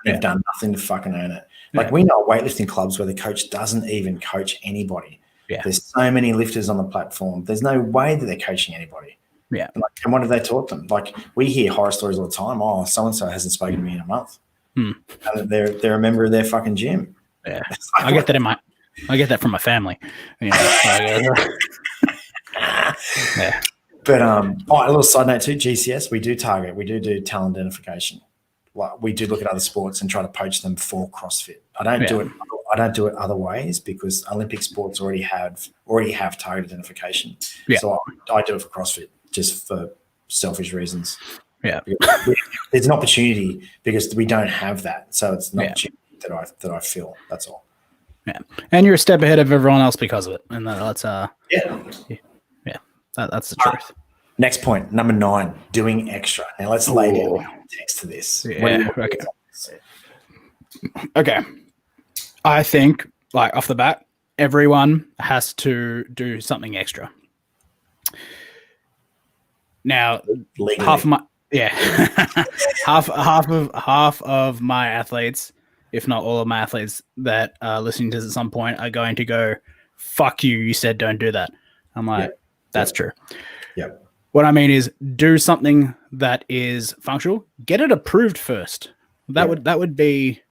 They've done nothing to fucking earn it. Like we know weightlifting clubs where the coach doesn't even coach anybody. There's so many lifters on the platform. There's no way that they're coaching anybody. And what have they taught them? Like we hear horror stories all the time. Oh, so and so hasn't spoken to me in a month. And they're a member of their fucking gym. Yeah, like, I get that from my family. You know, But a little side note too, GCS, we do talent identification. Like we do look at other sports and try to poach them for CrossFit. I don't do it other ways, because Olympic sports already have target identification. So I do it for CrossFit just for selfish reasons. There's an opportunity because we don't have that. So it's an opportunity that I feel. That's all. Yeah. And you're a step ahead of everyone else because of it. And that's that's the truth. Next point, number 9, doing extra. Now let's lay down the context to this. Yeah. Okay. I think, like off the bat, everyone has to do something extra. Now, Legally. half of my half of my athletes, if not all of my athletes that are listening to this at some point, are going to go, "Fuck you! You said don't do that." I'm like, that's true. Yep. What I mean is, do something that is functional. Get it approved first. That would be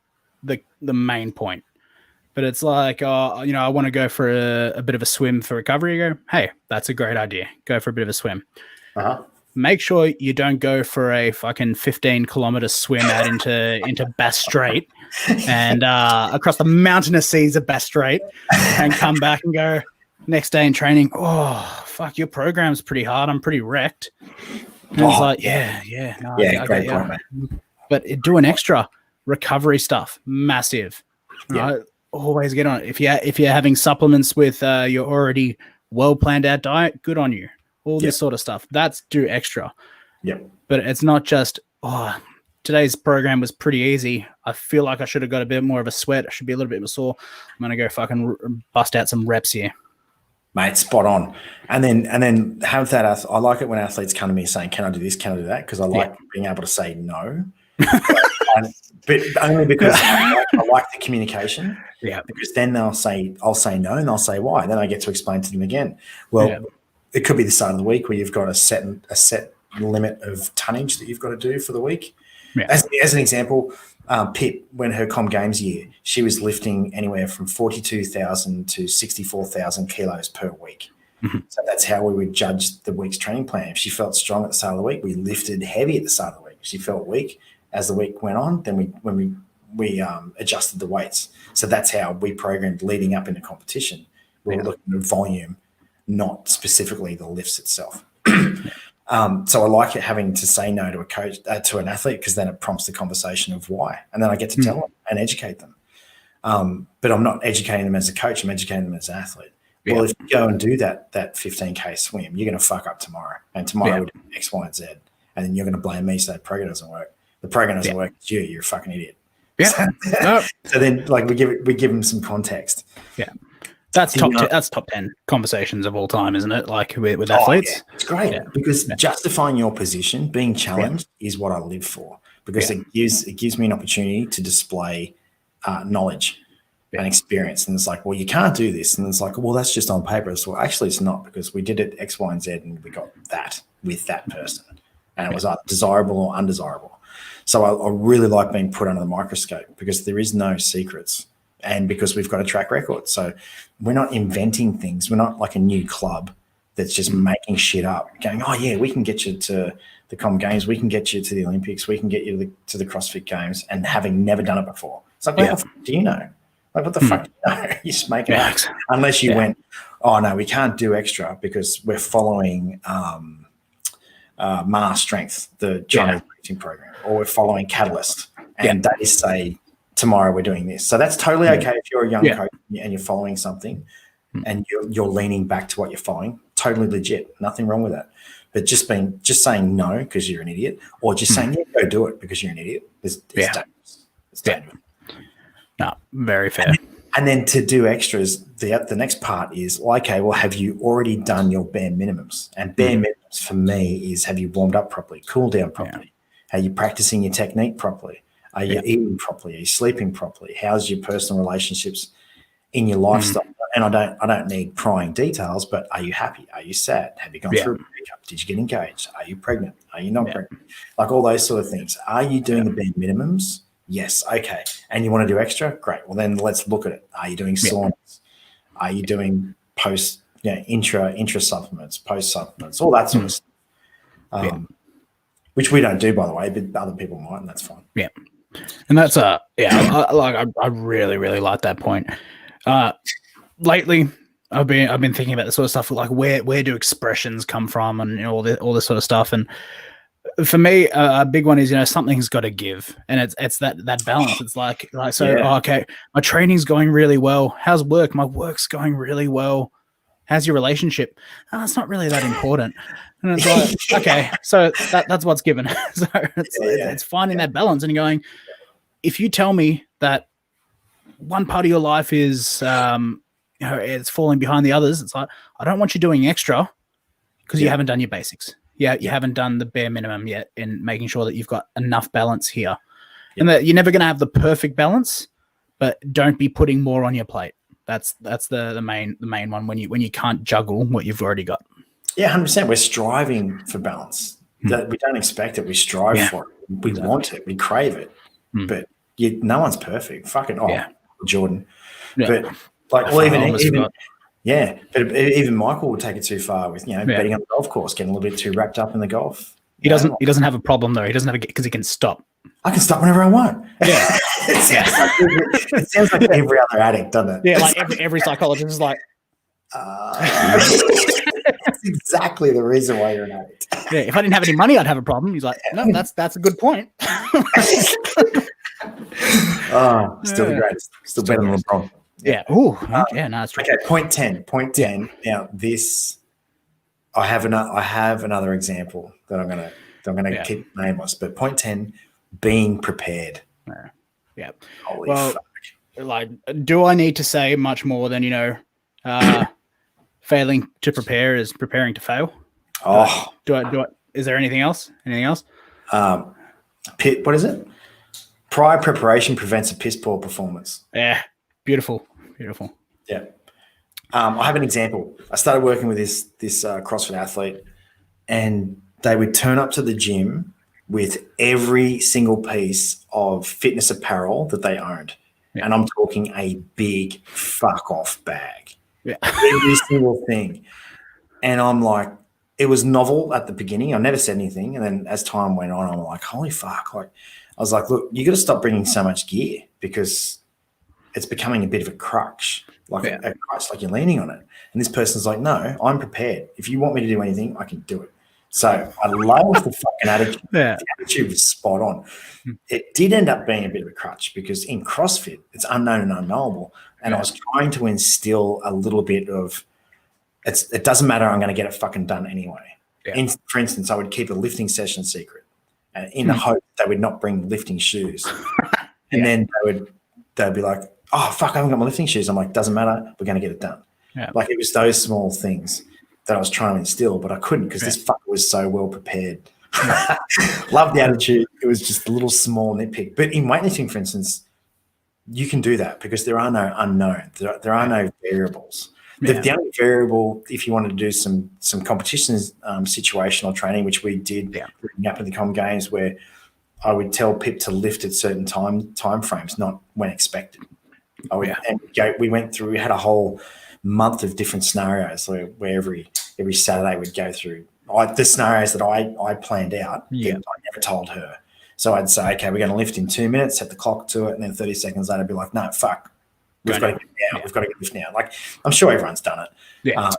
the main point. But it's like, I want to go for a bit of a swim for recovery. You go, hey, that's a great idea. Go for a bit of a swim. Make sure you don't go for a fucking 15-kilometer swim out into Bass Strait and across the mountainous seas of Bass Strait and come back and go next day in training. Oh, fuck, your program's pretty hard. I'm pretty wrecked. And it's like, great point, mate. But do an extra recovery stuff, massive. Right? Always get on it. If you're having supplements with your already well planned out diet, good on you. All this sort of stuff. That's do extra. Yep. But it's not just, today's program was pretty easy. I feel like I should have got a bit more of a sweat. I should be a little bit more sore. I'm going to go fucking bust out some reps here. Mate, spot on. And then have that. I like it when athletes come to me saying, can I do this? Can I do that? Because I like being able to say no. But only because I like the communication. Yeah. Because then I'll say no, and they'll say why. Then I get to explain to them again. Well, it could be the start of the week where you've got a set limit of tonnage that you've got to do for the week. Yeah. As an example, Pip, when her Com Games year, she was lifting anywhere from 42,000 to 64,000 kilos per week. Mm-hmm. So that's how we would judge the week's training plan. If she felt strong at the start of the week, we lifted heavy at the start of the week. If she felt weak as the week went on, then we adjusted the weights. So that's how we programmed leading up into competition. We were looking at volume, not specifically the lifts itself. So I like it having to say no to a coach, to an athlete, because then it prompts the conversation of why. And then I get to tell them and educate them. But I'm not educating them as a coach, I'm educating them as an athlete. Yeah. Well, if you go and do that 15K swim, you're going to fuck up tomorrow. And tomorrow we'll do X, Y, and Z. And then you're going to blame me, so that program doesn't work. The program doesn't work. It's you're a fucking idiot. Yeah. So then, like, we give them some context. Yeah. That's top 10 conversations of all time, isn't it? Like with athletes. Yeah. It's great because justifying your position, being challenged, is what I live for. Because it gives me an opportunity to display knowledge and experience. And it's like, well, you can't do this. And it's like, well, that's just on paper. So actually, it's not, because we did it X, Y, and Z, and we got that with that person, and it was either desirable or undesirable. So I really like being put under the microscope, because there is no secrets. And because we've got a track record. So we're not inventing things. We're not like a new club that's just making shit up, going, oh, yeah, we can get you to the Com Games. We can get you to the Olympics. We can get you to the CrossFit Games, and having never done it before. It's like, what the fuck do you know? Like, what the fuck do you know? You just make it up. Unless you went, oh, no, we can't do extra because we're following Mass Strength, the Chinese weightlifting program, or we're following Catalyst. And they say, tomorrow we're doing this. So that's totally okay if you're a young coach and you're following something and you're leaning back to what you're following. Totally legit. Nothing wrong with that. But just saying no because you're an idiot, or just saying, go do it because you're an idiot, is dangerous. It's dangerous. No, very fair. And then to do extras, the next part is, okay, well, have you already done your bare minimums? And bare minimums for me is, have you warmed up properly, cooled down properly? Are you practicing your technique properly? Are you eating properly? Are you sleeping properly? How's your personal relationships in your lifestyle? And I don't need prying details, but are you happy? Are you sad? Have you gone through a breakup? Did you get engaged? Are you pregnant? Are you not pregnant? Like all those sort of things. Are you doing the bare minimums? Yes. Okay. And you want to do extra? Great. Well, then let's look at it. Are you doing saunas? Are you doing intra supplements, post supplements, all that sort of stuff? Which we don't do, by the way, but other people might, and that's fine. Yeah. And that's I really, really like that point. Lately, I've been thinking about this sort of stuff, like where do expressions come from, and all this sort of stuff. And for me, a big one is something's got to give, and it's that balance. It's like okay, my training's going really well. How's work? My work's going really well. How's your relationship? Oh, it's not really that important. And it's like, okay, so that's what's given. So it's finding that balance and going, if you tell me that one part of your life is, it's falling behind the others, it's like, I don't want you doing extra because you haven't done your basics. You haven't done the bare minimum yet in making sure that you've got enough balance here. And that you're never going to have the perfect balance, but don't be putting more on your plate. That's the main one when you can't juggle what you've already got. Yeah, 100%. We're striving for balance. That we don't expect it. We strive for it. We want it. We crave it. But no one's perfect. Fucking Jordan. Yeah. But like, but even Michael will take it too far with betting on the golf course, getting a little bit too wrapped up in the golf. He doesn't have a problem though. He doesn't have because he can stop. I can stop whenever I want. Yeah. It sounds like every other addict, doesn't it? Yeah, like every psychologist is like, that's exactly the reason why you're an addict. Yeah, if I didn't have any money, I'd have a problem. He's like, no, that's a good point. Still the greatest. Still better than LeBron. Yeah. Oh, yeah. No, it's true. Okay, point 10. Now this, I have another example that I'm gonna keep nameless. But point 10, being prepared. Yeah. Holy fuck. Like, do I need to say much more than failing to prepare is preparing to fail? Do I? Is there anything else? Anything else? What is it? Prior preparation prevents a piss poor performance. Yeah. Beautiful. Yeah. I have an example. I started working with this CrossFit athlete, and they would turn up to the gym with every single piece of fitness apparel that they owned. Yeah. And I'm talking a big fuck off bag. Yeah. Every single thing. And I'm like, it was novel at the beginning. I never said anything. And then as time went on, I'm like, holy fuck. Like, I was like, look, you got to stop bringing so much gear because it's becoming a bit of a crutch, like a crutch, like you're leaning on it. And this person's like, no, I'm prepared. If you want me to do anything, I can do it. So I love the fucking attitude. Yeah. The attitude was spot on. It did end up being a bit of a crutch because in CrossFit, it's unknown and unknowable. And I was trying to instill a little bit of, it doesn't matter, I'm going to get it fucking done anyway. Yeah. For instance, I would keep a lifting session secret in the hope they would not bring lifting shoes. And then they'd be like, oh, fuck, I haven't got my lifting shoes. I'm like, doesn't matter, we're going to get it done. Yeah. Like, it was those small things that I was trying to instill, but I couldn't because this fucker was so well prepared. Love the attitude. It was just a little small nitpick. But in weightlifting, for instance, you can do that because there are no unknowns. There are no variables. Yeah. The only variable, if you wanted to do some competition situational training, which we did leading up to the Com Games, where I would tell Pip to lift at certain time frames, not when expected. We went through. We had a whole month of different scenarios where every Saturday we'd go through the scenarios that I planned out. Yeah. I never told her. So I'd say, okay, we're going to lift in 2 minutes, set the clock to it, and then 30 seconds later I'd be like, no, fuck. We've got to get now. We've got to get lift now. Like, I'm sure everyone's done it. Yeah.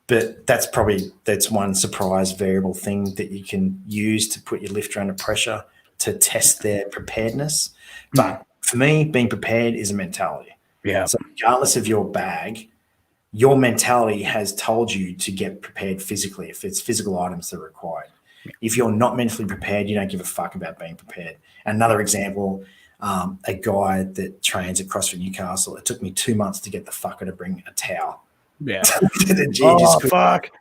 But that's one surprise variable thing that you can use to put your lifter under pressure to test their preparedness. But for me, being prepared is a mentality. Yeah. So regardless of your bag, your mentality has told you to get prepared physically if it's physical items that are required. If you're not mentally prepared, you don't give a fuck about being prepared. Another example, a guy that trains at CrossFit Newcastle, it took me 2 months to get the fucker to bring a towel. Yeah. Fuck.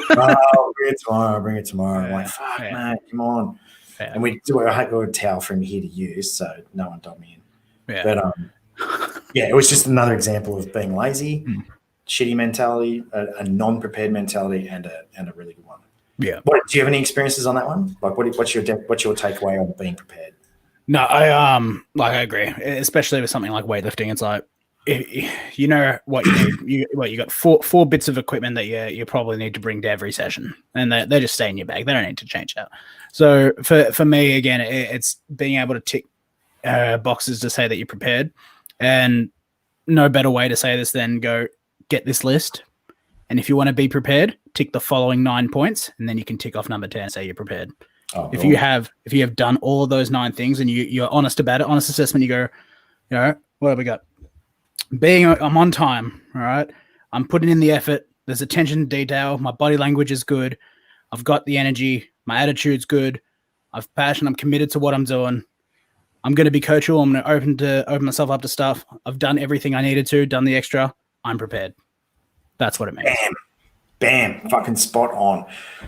Bring it tomorrow. I'm like, fuck, man, come on. Yeah. And I had a towel for him here to use, so no one told me in. Yeah. But it was just another example of being lazy, shitty mentality, a non-prepared mentality, and a really good one. Yeah. Do you have any experiences on that one? Like, what's your takeaway on being prepared? No, I agree, especially with something like weightlifting. It's like, you know what you need. You got four bits of equipment that you probably need to bring to every session, and they just stay in your bag. They don't need to change out. So for me, again, it's being able to tick boxes to say that you're prepared, and no better way to say this than go get this list, and if you want to be prepared, tick the following 9 points, and then you can tick off number 10 and say you're prepared. Oh, if you have done all of those 9 things and you're honest about it, honest assessment, you go, what have we got? I'm on time, all right? I'm putting in the effort. There's attention to detail. My body language is good. I've got the energy. My attitude's good. I've passion. I'm committed to what I'm doing. I'm going to be coachable. I'm going to open myself up to stuff. I've done everything I needed to, done the extra. I'm prepared. That's what it means. Bam, fucking spot on.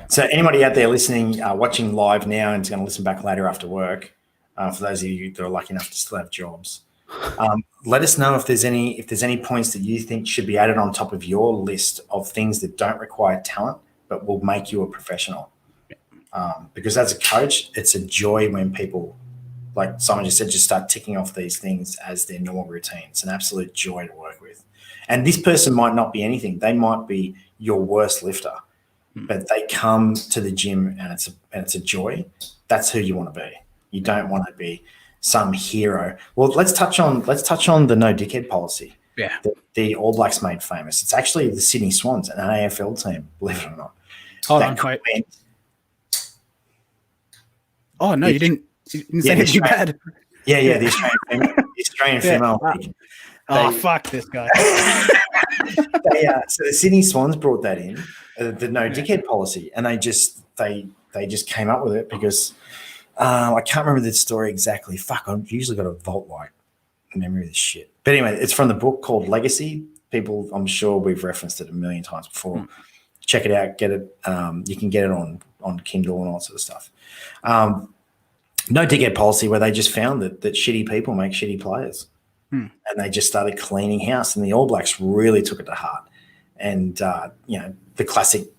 So anybody out there listening, watching live now and is going to listen back later after work, for those of you that are lucky enough to still have jobs, let us know if there's any points that you think should be added on top of your list of things that don't require talent but will make you a professional. Because as a coach, it's a joy when people, like Simon just said, just start ticking off these things as their normal routine. It's an absolute joy to work with. And this person might not be anything. They might be your worst lifter, but they come to the gym and it's a joy. That's who you want to be. You don't want to be some hero. Well, let's touch on the no dickhead policy. Yeah. The All Blacks made famous. It's actually the Sydney Swans, an AFL team, believe it or not. Hold on, wait. Oh no, you didn't say anything bad. Yeah, the Australian female league. Fuck this guy. So the Sydney Swans brought that in, the no dickhead policy, and they just came up with it because I can't remember the story exactly. Fuck, I've usually got a vault-like memory of this shit. But anyway, it's from the book called Legacy. People, I'm sure we've referenced it a million times before. Check it out, get it. You can get it on Kindle and all that sort of stuff. No dickhead policy, where they just found that shitty people make shitty players. And they just started cleaning house, and the All Blacks really took it to heart. And the classic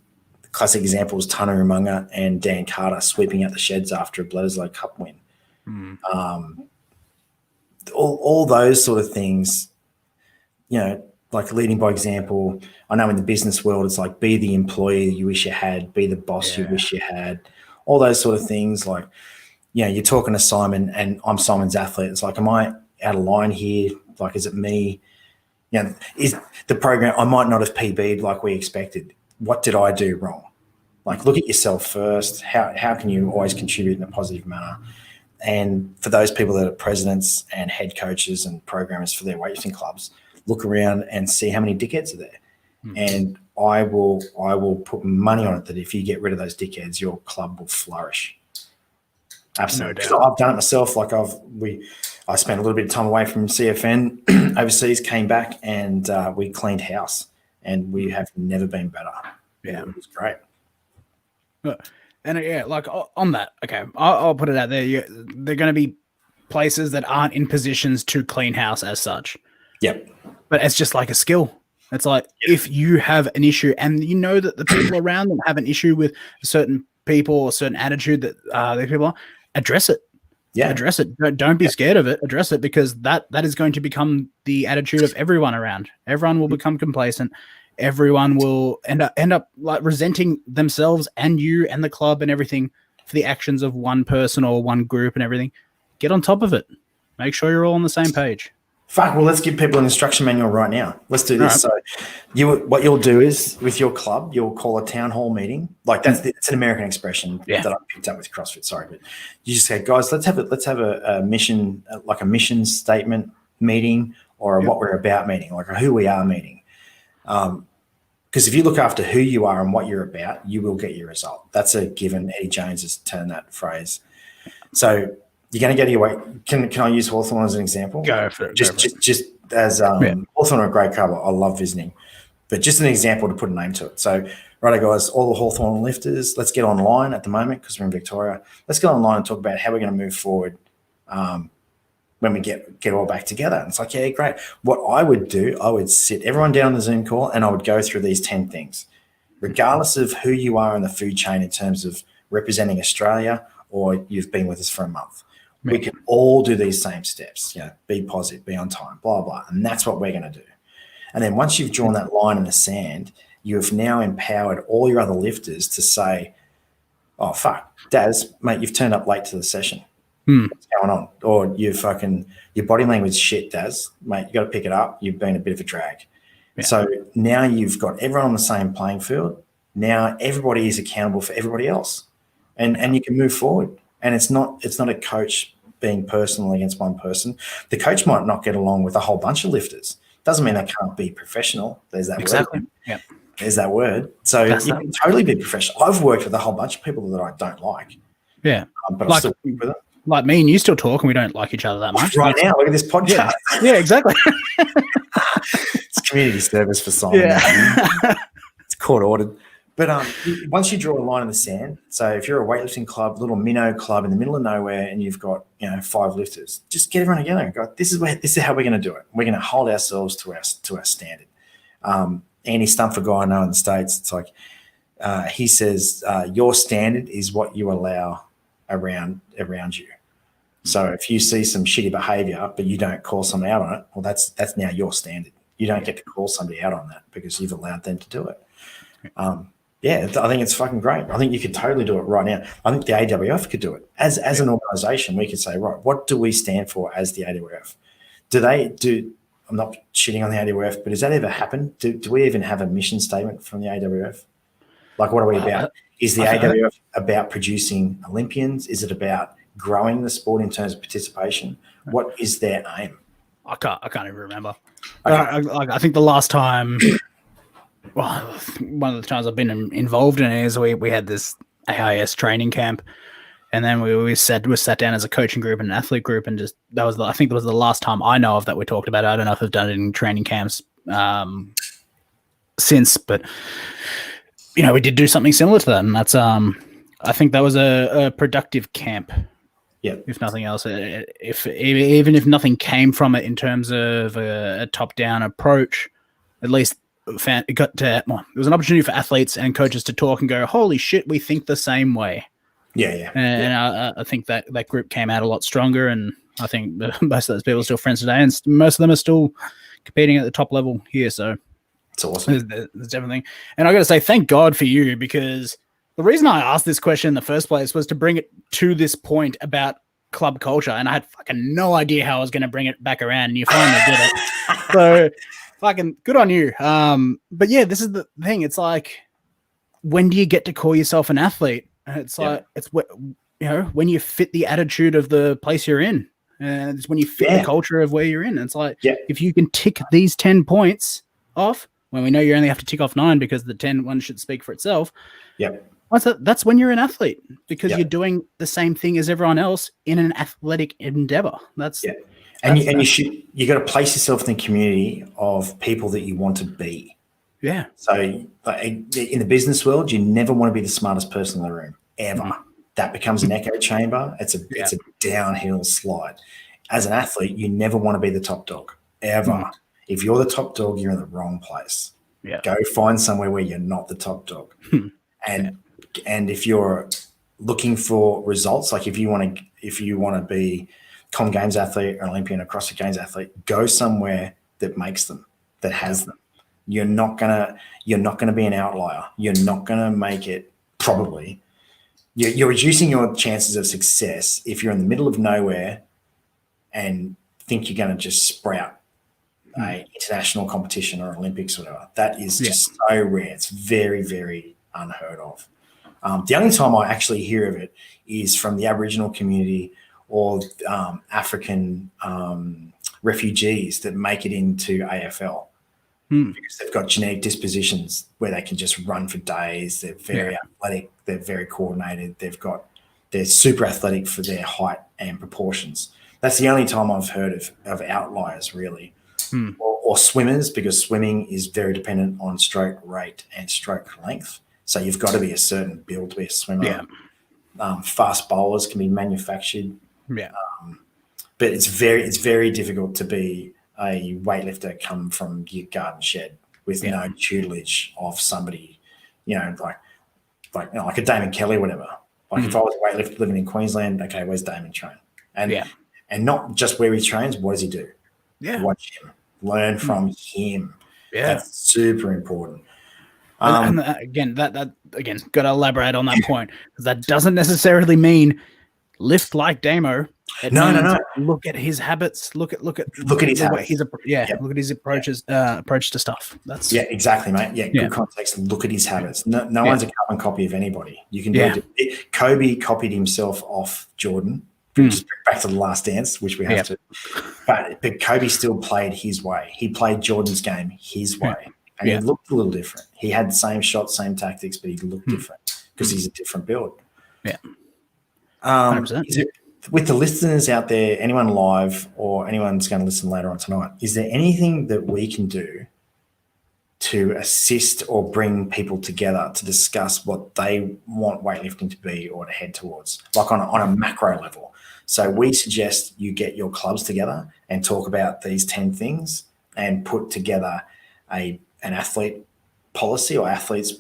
example was Tana Umunga and Dan Carter sweeping out the sheds after a Bledisloe Cup win. All those sort of things, like leading by example. I know in the business world, it's like be the employee you wish you had, be the boss you wish you had. All those sort of things. Like, you're talking to Simon, and I'm Simon's athlete. It's like, am I out of line here? Like, is it me? Is the program, I might not have PB'd like we expected. What did I do wrong? Like, look at yourself first. How can you always contribute in a positive manner? And for those people that are presidents and head coaches and programmers for their weightlifting clubs, look around and see how many dickheads are there. And I will put money on it that if you get rid of those dickheads, your club will flourish. Absolutely. No doubt. I've done it myself. Like I spent a little bit of time away from CFN overseas, came back, and we cleaned house, and we have never been better. Yeah, it was great. And like on that, okay, I'll put it out there. They're going to be places that aren't in positions to clean house as such. Yep. But it's just like a skill. It's like if you have an issue and you know that the people around them have an issue with certain people or certain attitude that the people are, address it. Yeah. Address it. Don't be scared of it. Address it, because that is going to become the attitude of everyone around. Everyone will become complacent. Everyone will end up like resenting themselves and you and the club and everything for the actions of one person or one group and everything. Get on top of it. Make sure you're all on the same page. Well, let's give people an instruction manual right now. Let's do this. Right. So what you'll do is with your club, you'll call a town hall meeting. Like it's an American expression that I picked up with CrossFit. Sorry, but you just say, guys, let's have a mission, like a mission statement meeting or what we're about meeting, like a who we are meeting. Because if you look after who you are and what you're about, you will get your result. That's a given. Eddie Jones has turned that phrase. So you're going to go to your way. Can I use Hawthorn as an example? Go for it. Just as Hawthorn are a great club. I love visiting. But just an example to put a name to it. So, righto, guys, all the Hawthorn lifters, let's get online at the moment because we're in Victoria. Let's get online and talk about how we're going to move forward when we get all back together. And it's like, yeah, great. What I would do, I would sit everyone down on the Zoom call and I would go through these 10 things, regardless of who you are in the food chain in terms of representing Australia or you've been with us for a month. We can all do these same steps, be positive, be on time, blah, blah. And that's what we're going to do. And then once you've drawn that line in the sand, you have now empowered all your other lifters to say, oh, fuck, Daz, mate, you've turned up late to the session. What's going on? Or your body language shit, Daz, mate, you got to pick it up. You've been a bit of a drag. Yeah. So now you've got everyone on the same playing field. Now everybody is accountable for everybody else. And you can move forward. And it's not a coach being personal against one person. The coach might not get along with a whole bunch of lifters. Doesn't mean they can't be professional. There's that exactly. word. Yeah. There's that word. So you can totally be professional. I've worked with a whole bunch of people that I don't like. Yeah. But I still work with them. Like me and you still talk and we don't like each other that much. Right now, look at this podcast. Yeah, exactly. It's community service for Simon. Yeah. It's court ordered. But once you draw a line in the sand, so if you're a weightlifting club, little minnow club in the middle of nowhere, and you've got 5 lifters, just get everyone together and go, this is how we're going to do it. We're going to hold ourselves to our standard. Andy Stump, a guy I know in the States, it's like he says your standard is what you allow around you. So if you see some shitty behaviour, but you don't call someone out on it, well, that's now your standard. You don't get to call somebody out on that because you've allowed them to do it. I think it's fucking great. I think you could totally do it right now. I think the AWF could do it. As an organisation, we could say, right, what do we stand for as the AWF? I'm not shitting on the AWF, but does that ever happen? Do we even have a mission statement from the AWF? Like, what are we about? Is the AWF about producing Olympians? Is it about growing the sport in terms of participation? What is their aim? I can't even remember. Okay. I think the last time, well, one of the times I've been involved in it is we had this AIS training camp, and then we sat down as a coaching group and an athlete group, and I think that was the last time I know of that we talked about it. I don't know if I've done it in training camps since, but we did do something similar to that, and that's I think that was a productive camp. Yeah. If nothing else, even if nothing came from it in terms of a top-down approach, at least it was an opportunity for athletes and coaches to talk and go, "Holy shit, we think the same way." Yeah. And I think that group came out a lot stronger, and I think most of those people are still friends today, and most of them are still competing at the top level here. So it's awesome. There's everything, and I got to say, thank God for you, because the reason I asked this question in the first place was to bring it to this point about club culture, and I had fucking no idea how I was going to bring it back around, and you finally did it. So fucking good on you. But yeah, this is the thing. It's like, when do you get to call yourself an athlete? It's like, it's when you fit the attitude of the place you're in, and it's when you fit the culture of where you're in. It's like, if you can tick these 10 points off, when we know you only have to tick off 9 because the 10 one should speak for itself. Yep. That's when you're an athlete, because you're doing the same thing as everyone else in an athletic endeavor. And you got to place yourself in the community of people that you want to be. Yeah. So in the business world, you never want to be the smartest person in the room ever. Mm-hmm. That becomes an echo chamber. It's a downhill slide. As an athlete, you never want to be the top dog ever. Mm-hmm. If you're the top dog, you're in the wrong place. Yeah. Go find somewhere where you're not the top dog. And if you're looking for results, like if you want to be Com Games athlete or Olympian or CrossFit Games athlete, go somewhere that makes them, that has them. You're not gonna be an outlier. You're not gonna make it. Probably, you're reducing your chances of success if you're in the middle of nowhere and think you're going to just sprout a international competition or Olympics or whatever. That is just so rare. It's very, very unheard of. The only time I actually hear of it is from the Aboriginal community or African refugees that make it into AFL because they've got genetic dispositions where they can just run for days. They're very athletic. They're very coordinated. They're super athletic for their height and proportions. That's the only time I've heard of outliers, really. Or swimmers, because swimming is very dependent on stroke rate and stroke length. So you've got to be a certain build to be a swimmer. Yeah. Fast bowlers can be manufactured. Yeah. But it's very difficult to be a weightlifter come from your garden shed with no tutelage of somebody, like a Damon Kelly or whatever. Like if I was a weightlifter living in Queensland, okay, where's Damon train? And not just where he trains, what does he do? Yeah. Watch him. Learn from him. Yeah. That's super important. And again, that got to elaborate on that point, because that doesn't necessarily mean lift like Damo. No. Look at his habits. Look at his habits. Look at his approach to stuff. That's exactly, mate. Yeah, good context. Look at his habits. No one's a carbon copy of anybody. You can do it. Kobe copied himself off Jordan. Just back to the Last Dance, which we have to. But Kobe still played his way. He played Jordan's game his way. and he looked a little different. He had the same shot, same tactics, but he looked different because he's a different build. Yeah. 100%. With the listeners out there, anyone live or anyone's going to listen later on tonight, is there anything that we can do to assist or bring people together to discuss what they want weightlifting to be or to head towards, like on a macro level? So we suggest you get your clubs together and talk about these 10 things and put together an athlete policy or athletes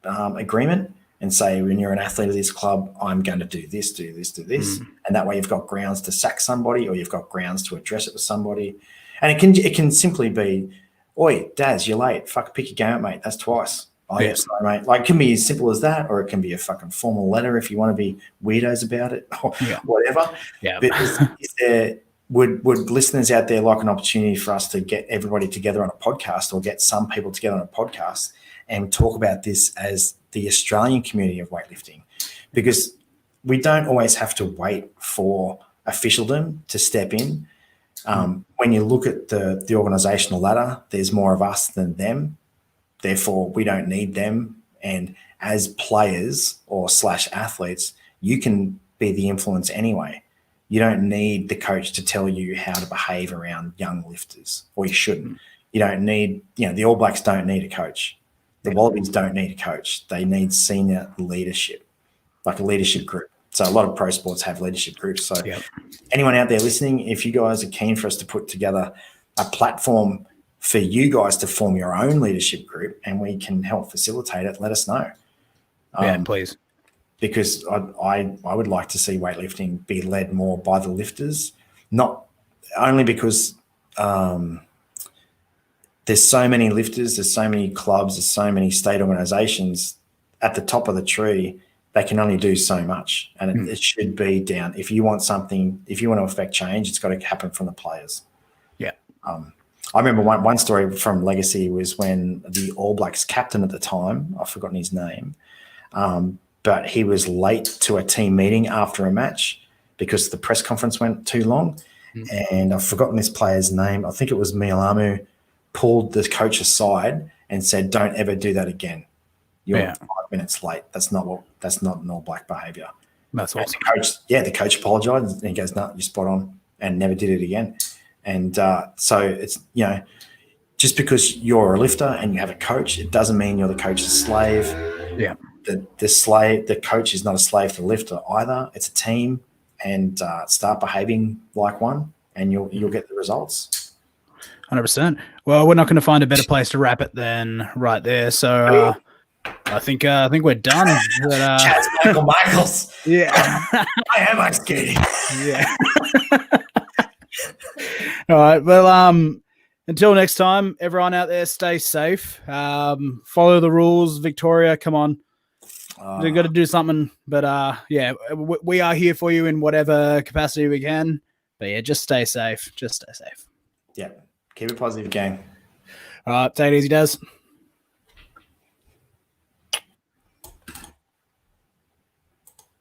agreement and say, when you're an athlete of this club, I'm going to do this, do this, do this. And that way you've got grounds to sack somebody or you've got grounds to address it with somebody. And it can simply be, oi, Daz, you're late. Fuck, pick your game up, mate. That's twice. Oh, yeah, sorry, mate. Like, it can be as simple as that, or it can be a fucking formal letter if you want to be weirdos about it or whatever. Yeah. But is there, would listeners out there like an opportunity for us to get everybody together on a podcast or get some people together on a podcast and talk about this as the Australian community of weightlifting? Because we don't always have to wait for officialdom to step in. When you look at the organisational ladder, there's more of us than them. Therefore, we don't need them. And as players or / athletes, you can be the influence anyway. You don't need the coach to tell you how to behave around young lifters, or you shouldn't. You don't need, the All Blacks don't need a coach. The Wallabies don't need a coach. They need senior leadership, like a leadership group. So a lot of pro sports have leadership groups. So anyone out there listening, if you guys are keen for us to put together a platform for you guys to form your own leadership group and we can help facilitate it, let us know. Please. Because I would like to see weightlifting be led more by the lifters, not only because there's so many lifters, there's so many clubs, there's so many state organisations at the top of the tree. They can only do so much, and it should be down. If you want to affect change, it's got to happen from the players. Yeah. I remember one story from Legacy was when the All Blacks captain at the time, I've forgotten his name, but he was late to a team meeting after a match because the press conference went too long. And I've forgotten this player's name. I think it was Mialamu, pulled the coach aside and said, "Don't ever do that again. You're 5 minutes late. That's not an All Black behaviour." That's awesome. The coach apologised and he goes, "No, you're spot on," and never did it again. And so it's, just because you're a lifter and you have a coach, it doesn't mean you're the coach's slave. Yeah. The coach is not a slave to the lifter either. It's a team, and start behaving like one, and you'll get the results. 100%. Well, we're not going to find a better place to wrap it than right there. So I think we're done. Chaz Michaels. Yeah. I am ice skating. Yeah. All right. Well, until next time, everyone out there, stay safe. Follow the rules. Victoria, come on. We've got to do something. But we are here for you in whatever capacity we can. But yeah, just stay safe. Just stay safe. Yeah. Keep it positive, gang. All right. Take it easy, Daz.